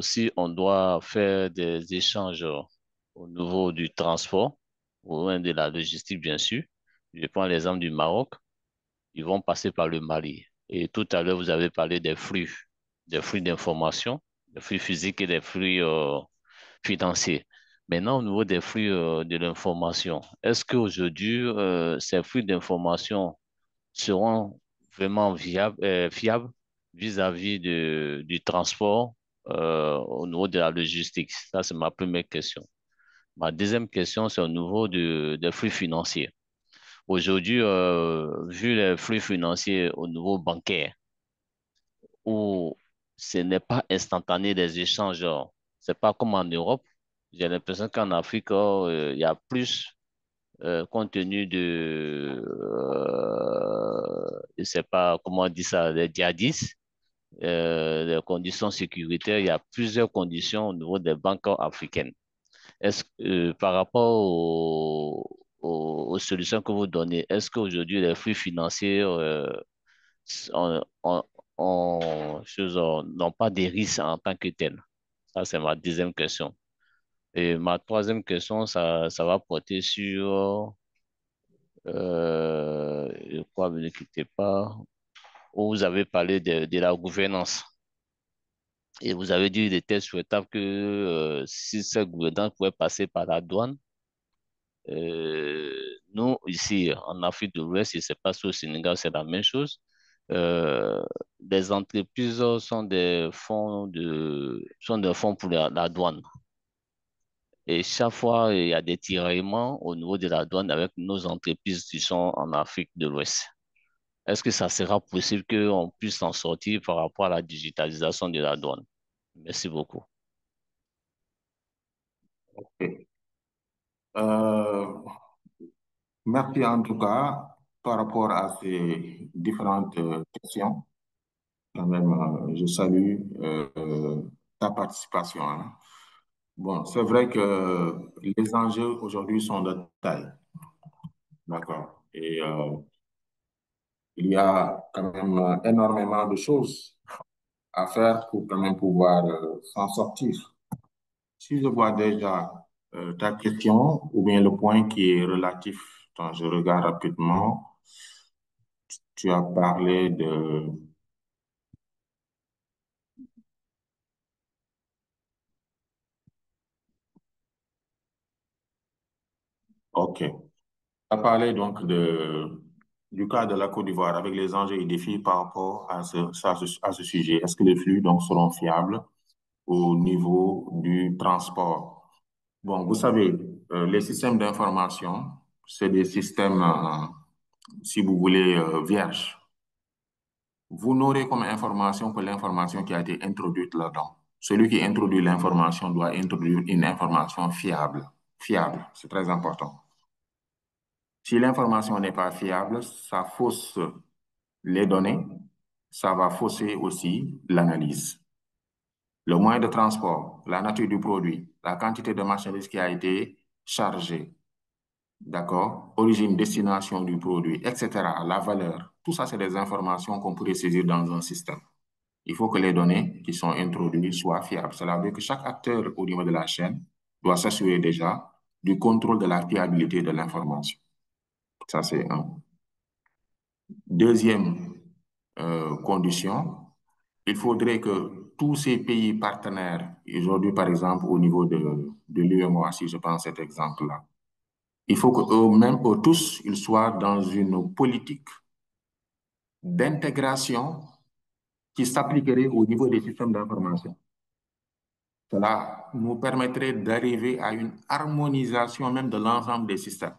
si on doit faire des échanges au niveau du transport, ou même de la logistique, bien sûr, je prends l'exemple du Maroc, ils vont passer par le Mali. Et tout à l'heure, vous avez parlé des flux d'information, des flux physiques et des flux financiers. Maintenant, au niveau des flux de l'information, est-ce qu'aujourd'hui, ces flux d'information seront vraiment fiables vis-à-vis du transport au niveau de la logistique? Ça, c'est ma première question. Ma deuxième question, c'est au niveau des flux financiers. Aujourd'hui, vu les flux financiers au niveau bancaire, où ce n'est pas instantané les échanges, c'est pas comme en Europe. J'ai l'impression qu'en Afrique, il y a plus compte tenu je sais pas comment on dit ça, les djihadistes, les conditions sécuritaires, il y a plusieurs conditions au niveau des banques africaines. Est-ce que, par rapport aux solutions que vous donnez, est-ce qu'aujourd'hui les flux financiers on, on, n'ont pas des risques en tant que tels? Ça, c'est ma deuxième question. Et ma troisième question, ça va porter sur je crois, ne quittez pas, où vous avez parlé de la gouvernance. Et vous avez dit qu'il était souhaitable que si cette gouvernance pouvait passer par la douane, nous, ici, en Afrique de l'Ouest, et c'est pas au Sénégal, c'est la même chose. Euh, les entreprises sont des fonds pour la douane. Et chaque fois, il y a des tiraillements au niveau de la douane avec nos entreprises qui sont en Afrique de l'Ouest. Est-ce que ça sera possible qu'on puisse s'en sortir par rapport à la digitalisation de la douane? Merci beaucoup. Okay. Merci en tout cas par rapport à ces différentes questions. Quand même, je salue ta participation, hein. Bon, c'est vrai que les enjeux aujourd'hui sont de taille, d'accord? Et il y a quand même énormément de choses à faire pour quand même pouvoir s'en sortir. Si je vois déjà ta question ou bien le point qui est relatif, attends, je regarde rapidement, tu as parlé de... OK. Tu as parlé donc du cas de la Côte d'Ivoire avec les enjeux et défis par rapport à ce sujet. Est-ce que les flux donc seront fiables au niveau du transport? Bon, vous savez, les systèmes d'information, c'est des systèmes, si vous voulez, vierges. Vous n'aurez comme information que l'information qui a été introduite là-dedans. Celui qui introduit l'information doit introduire une information fiable. Fiable, c'est très important. Si l'information n'est pas fiable, ça fausse les données, ça va fausser aussi l'analyse. Le moyen de transport, la nature du produit, la quantité de marchandises qui a été chargée, d'accord? Origine, destination du produit, etc., la valeur. Tout ça, c'est des informations qu'on pourrait saisir dans un système. Il faut que les données qui sont introduites soient fiables. Cela veut dire que chaque acteur au niveau de la chaîne doit s'assurer déjà du contrôle de la fiabilité de l'information. Ça, c'est un. Deuxième condition, il faudrait que tous ces pays partenaires, aujourd'hui par exemple au niveau de l'UEMOA, si je prends cet exemple-là, il faut qu'eux-mêmes, eux tous, ils soient dans une politique d'intégration qui s'appliquerait au niveau des systèmes d'information. Cela nous permettrait d'arriver à une harmonisation même de l'ensemble des systèmes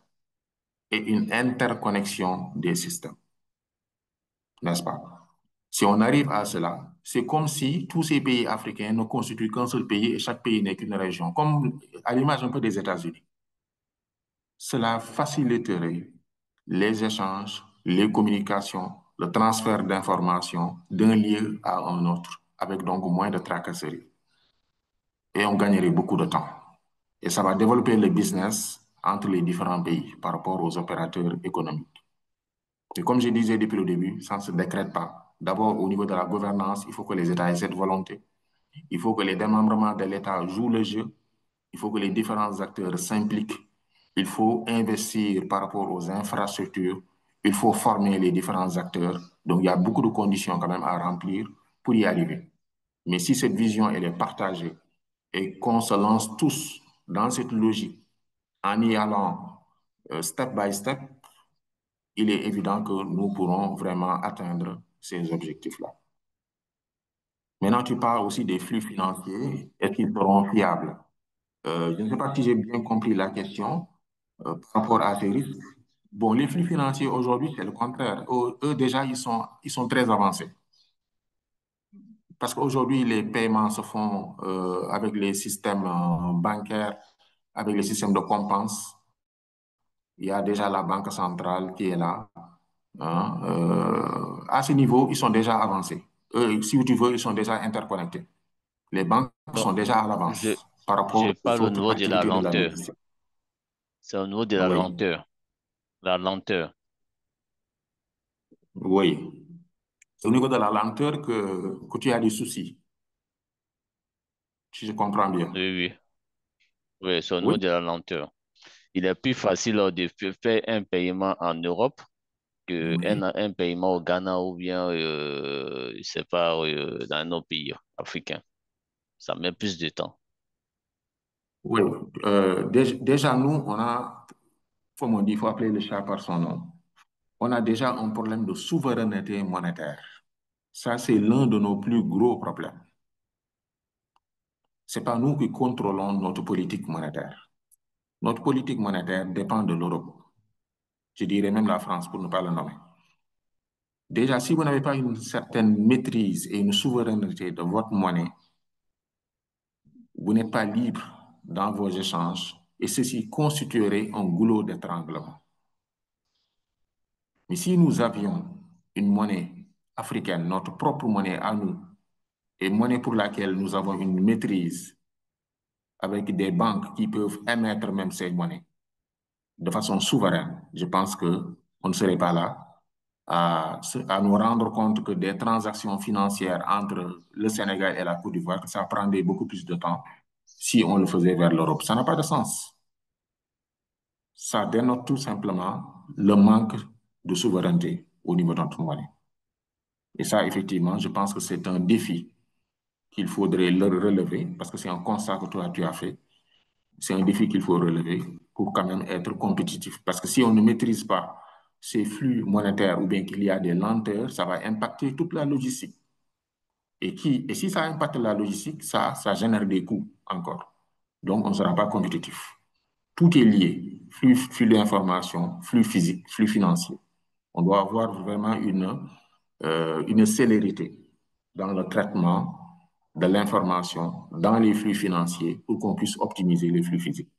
et une interconnexion des systèmes, n'est-ce pas? Si on arrive à cela, c'est comme si tous ces pays africains ne constituent qu'un seul pays et chaque pays n'est qu'une région, comme à l'image un peu des États-Unis. Cela faciliterait les échanges, les communications, le transfert d'informations d'un lieu à un autre, avec donc moins de tracasseries. Et on gagnerait beaucoup de temps. Et ça va développer le business entre les différents pays par rapport aux opérateurs économiques. Et comme je disais depuis le début, ça ne se décrète pas. D'abord, au niveau de la gouvernance, il faut que les États aient cette volonté. Il faut que les démembrements de l'État jouent le jeu. Il faut que les différents acteurs s'impliquent. Il faut investir par rapport aux infrastructures. Il faut former les différents acteurs. Donc, il y a beaucoup de conditions quand même à remplir pour y arriver. Mais si cette vision, elle est partagée et qu'on se lance tous dans cette logique en y allant step by step, il est évident que nous pourrons vraiment atteindre ces objectifs-là. Maintenant, tu parles aussi des flux financiers. Est-ce qu'ils seront fiables? Je ne sais pas si j'ai bien compris la question par rapport à ces risques. Bon, les flux financiers aujourd'hui, c'est le contraire. Eux, déjà, ils sont très avancés. Parce qu'aujourd'hui, les paiements se font avec les systèmes bancaires, avec les systèmes de compense. Il y a déjà la banque centrale qui est là. Hein. À ce niveau, ils sont déjà avancés. Eux, si tu veux, ils sont déjà interconnectés. Les banques Bon, sont déjà à je, l'avance par rapport je aux parle au autres niveau de la activités de la lenteur. logistique. C'est au niveau de la Oui, lenteur. La lenteur. oui. C'est au niveau de la lenteur que tu as des soucis, si je comprends bien. Oui, oui. Oui, c'est au niveau Oui, de la lenteur. Il est plus facile de faire un paiement en Europe que oui, un paiement au Ghana ou bien, je sais pas, dans nos pays africains. Ça met plus de temps. oui. Déjà, nous, on a, comme on dit, il faut appeler le chat par son nom. On a déjà un problème de souveraineté monétaire. Ça, c'est l'un de nos plus gros problèmes. Ce n'est pas nous qui contrôlons notre politique monétaire. Notre politique monétaire dépend de l'Europe. Je dirais même la France pour ne pas le nommer. Déjà, si vous n'avez pas une certaine maîtrise et une souveraineté de votre monnaie, vous n'êtes pas libre dans vos échanges et ceci constituerait un goulot d'étranglement. Mais si nous avions une monnaie africaine, notre propre monnaie à nous, et monnaie pour laquelle nous avons une maîtrise avec des banques qui peuvent émettre même ces monnaies de façon souveraine, je pense qu'on ne serait pas là à nous rendre compte que des transactions financières entre le Sénégal et la Côte d'Ivoire, ça prendrait beaucoup plus de temps si on le faisait vers l'Europe. Ça n'a pas de sens. Ça dénote tout simplement le manque de souveraineté au niveau de notre monnaie. Et ça, effectivement, je pense que c'est un défi qu'il faudrait relever parce que c'est un constat que toi, tu as fait. C'est un défi qu'il faut relever pour quand même être compétitif. Parce que si on ne maîtrise pas ces flux monétaires ou bien qu'il y a des lenteurs, ça va impacter toute la logistique. Et si ça impacte la logistique, ça génère des coûts encore. Donc, on ne sera pas compétitif. Tout est lié. Flux d'information, flux physique, flux financier. On doit avoir vraiment une célérité dans le traitement de l'information, dans les flux financiers, pour qu'on puisse optimiser les flux physiques.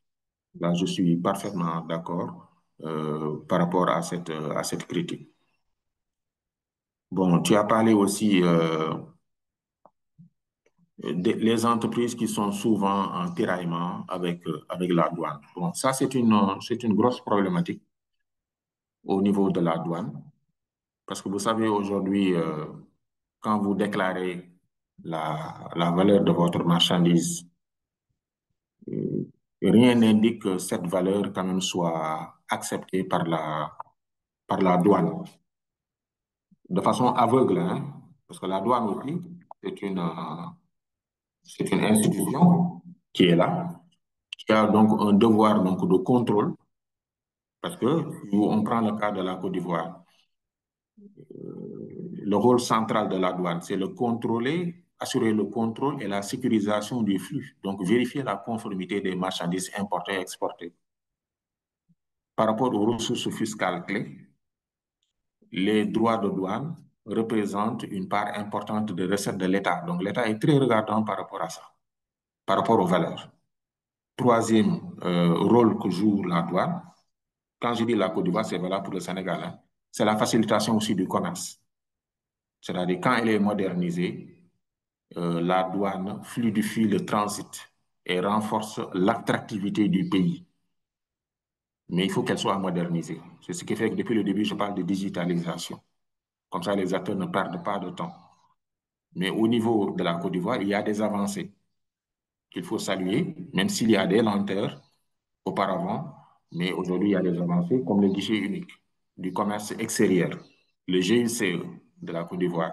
Là, je suis parfaitement d'accord par rapport à cette critique. Bon, tu as parlé aussi des entreprises qui sont souvent en tiraillement avec la douane. Bon, ça, c'est une grosse problématique au niveau de la douane, parce que vous savez, aujourd'hui, quand vous déclarez la valeur de votre marchandise, rien n'indique que cette valeur quand même soit acceptée par la douane. de façon aveugle, hein, parce que la douane aussi, c'est une institution qui est là, qui a donc un devoir donc, de contrôle, parce que on prend le cas de la Côte d'Ivoire. Le rôle central de la douane, c'est le contrôler, assurer le contrôle et la sécurisation du flux, donc vérifier la conformité des marchandises importées et exportées. Par rapport aux ressources fiscales clés, les droits de douane représentent une part importante des recettes de l'État. Donc l'État est très regardant par rapport à ça, par rapport aux valeurs. Troisième rôle que joue la douane, quand je dis la Côte d'Ivoire, c'est valable pour le Sénégal, hein, c'est la facilitation aussi du commerce. C'est-à-dire quand elle est modernisée, la douane fluidifie le transit et renforce l'attractivité du pays. Mais il faut qu'elle soit modernisée. C'est ce qui fait que depuis le début, je parle de digitalisation. Comme ça, les acteurs ne perdent pas de temps. Mais au niveau de la Côte d'Ivoire, il y a des avancées qu'il faut saluer, même s'il y a des lenteurs auparavant. Mais aujourd'hui, il y a des avancées comme le guichet unique du commerce extérieur, le GICE de la Côte d'Ivoire,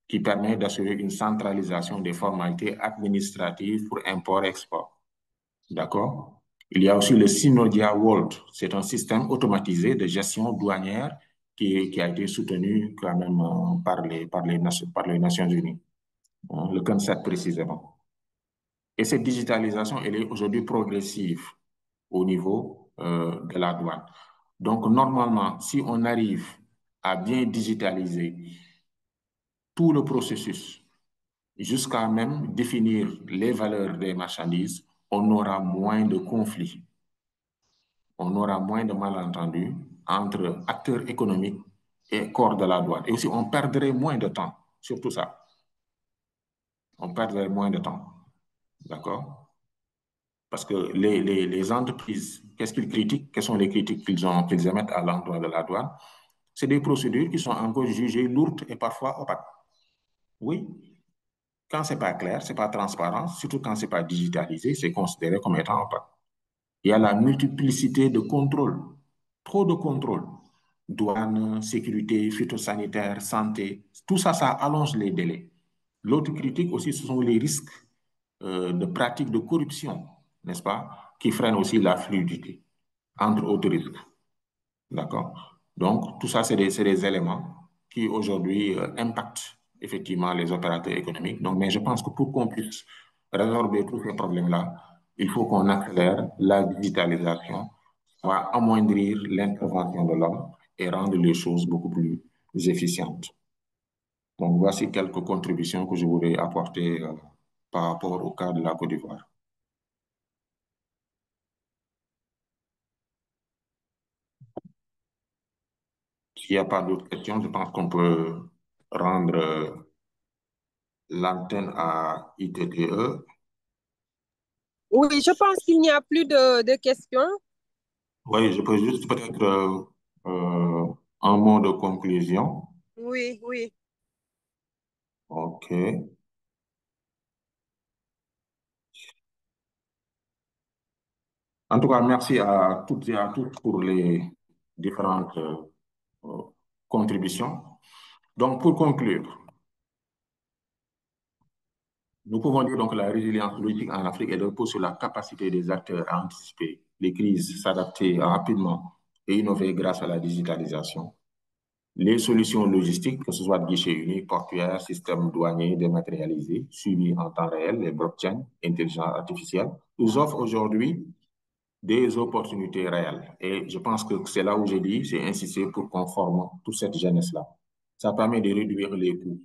qui permet d'assurer une centralisation des formalités administratives pour import-export. D'accord? Il y a aussi le Synodia World. C'est un système automatisé de gestion douanière qui a été soutenu quand même par les Nations Unies, hein, le CONCERT précisément. Et cette digitalisation, elle est aujourd'hui progressive au niveau de la douane. Donc, normalement, si on arrive à bien digitaliser tout le processus, jusqu'à même définir les valeurs des marchandises, on aura moins de conflits, on aura moins de malentendus entre acteurs économiques et corps de la douane. Et aussi, on perdrait moins de temps, surtout ça. On perdrait moins de temps. D'accord? Parce que les entreprises, qu'est-ce qu'ils critiquent? Quelles sont les critiques qu'ils émettent à l'endroit de la douane? C'est des procédures qui sont encore jugées lourdes et parfois opaques. Oui, quand ce n'est pas clair, ce n'est pas transparent, surtout quand ce n'est pas digitalisé, c'est considéré comme étant opaque. Il y a la multiplicité de contrôles, trop de contrôles. Douane, sécurité, phytosanitaire, santé, tout ça, ça allonge les délais. L'autre critique aussi, ce sont les risques de pratiques de corruption, n'est-ce pas, qui freinent aussi la fluidité, entre autres risques. D'accord? Donc, tout ça, c'est des éléments qui aujourd'hui impactent effectivement les opérateurs économiques. Donc, mais je pense que pour qu'on puisse résorber tous ces problèmes-là, il faut qu'on accélère la digitalisation, va amoindrir l'intervention de l'homme et rendre les choses beaucoup plus efficientes. Donc, voici quelques contributions que je voulais apporter par rapport au cas de la Côte d'Ivoire. S'il n'y a pas d'autres questions, je pense qu'on peut rendre l'antenne à ITTE. Oui, je pense qu'il n'y a plus de questions. Oui, je peux juste peut-être un mot de conclusion. Oui, oui. OK. En tout cas, merci à toutes et à tous pour les différentes contributions. Donc, pour conclure, nous pouvons dire donc que la résilience politique en Afrique repose sur la capacité des acteurs à anticiper les crises, s'adapter rapidement et innover grâce à la digitalisation. Les solutions logistiques, que ce soit de guichet unique, portuaire, système douanier dématérialisé, suivi en temps réel, les blockchains, intelligence artificielle, nous offrent aujourd'hui des opportunités réelles. Et je pense que c'est là où j'ai dit, j'ai insisté pour qu'on forme toute cette jeunesse-là. Ça permet de réduire les coûts,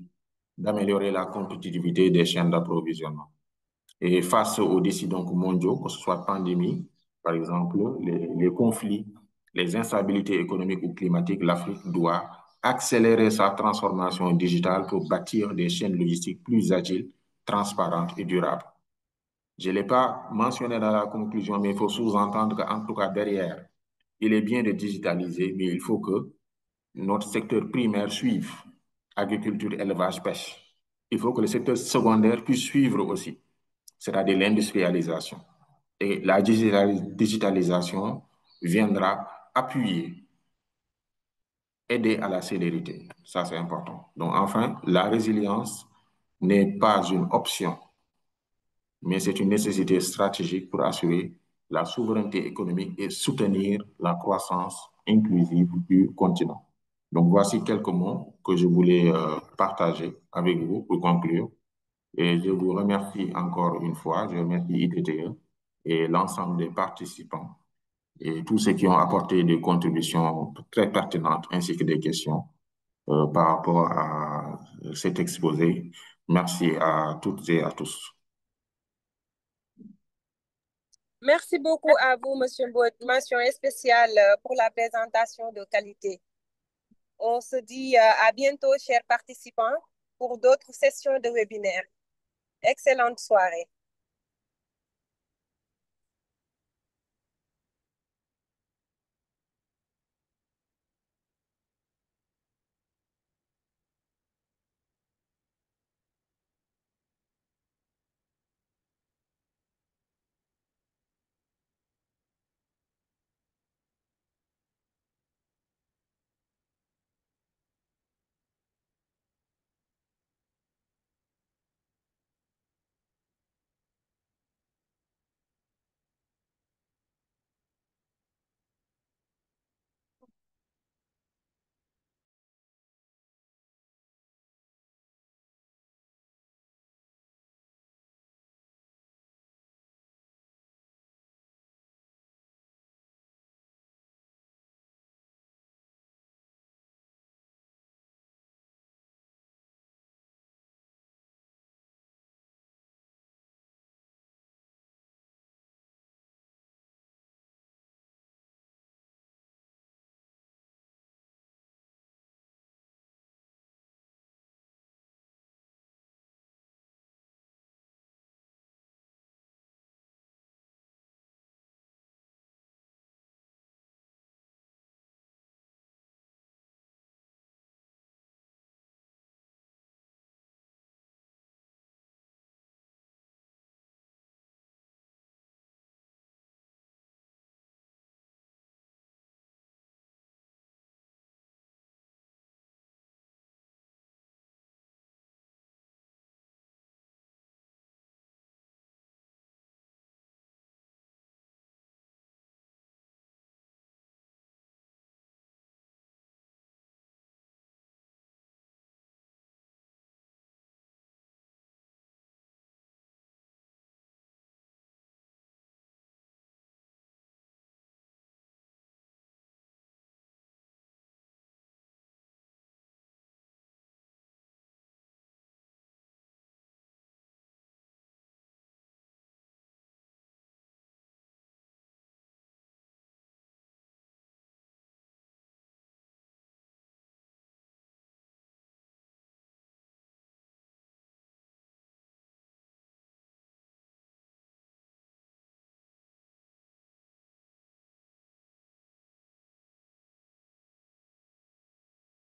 d'améliorer la compétitivité des chaînes d'approvisionnement. Et face aux défis donc mondiaux, que ce soit pandémie, par exemple, les conflits, les instabilités économiques ou climatiques, l'Afrique doit accélérer sa transformation digitale pour bâtir des chaînes logistiques plus agiles, transparentes et durables. Je ne l'ai pas mentionné dans la conclusion, mais il faut sous-entendre qu'en tout cas derrière, il est bien de digitaliser, mais il faut que notre secteur primaire suive, agriculture, élevage, pêche. Il faut que le secteur secondaire puisse suivre aussi, c'est-à-dire l'industrialisation. Et la digitalisation viendra appuyer aider à la célérité. Ça, c'est important. Donc, enfin, la résilience n'est pas une option, mais c'est une nécessité stratégique pour assurer la souveraineté économique et soutenir la croissance inclusive du continent. Donc, voici quelques mots que je voulais partager avec vous pour conclure. Et je vous remercie encore une fois. Je remercie ITTE et l'ensemble des participants et tous ceux qui ont apporté des contributions très pertinentes ainsi que des questions par rapport à cet exposé. Merci à toutes et à tous. Merci beaucoup à vous, Monsieur Mbod. Mention spéciale pour la présentation de qualité. On se dit à bientôt, chers participants, pour d'autres sessions de webinaire. Excellente soirée.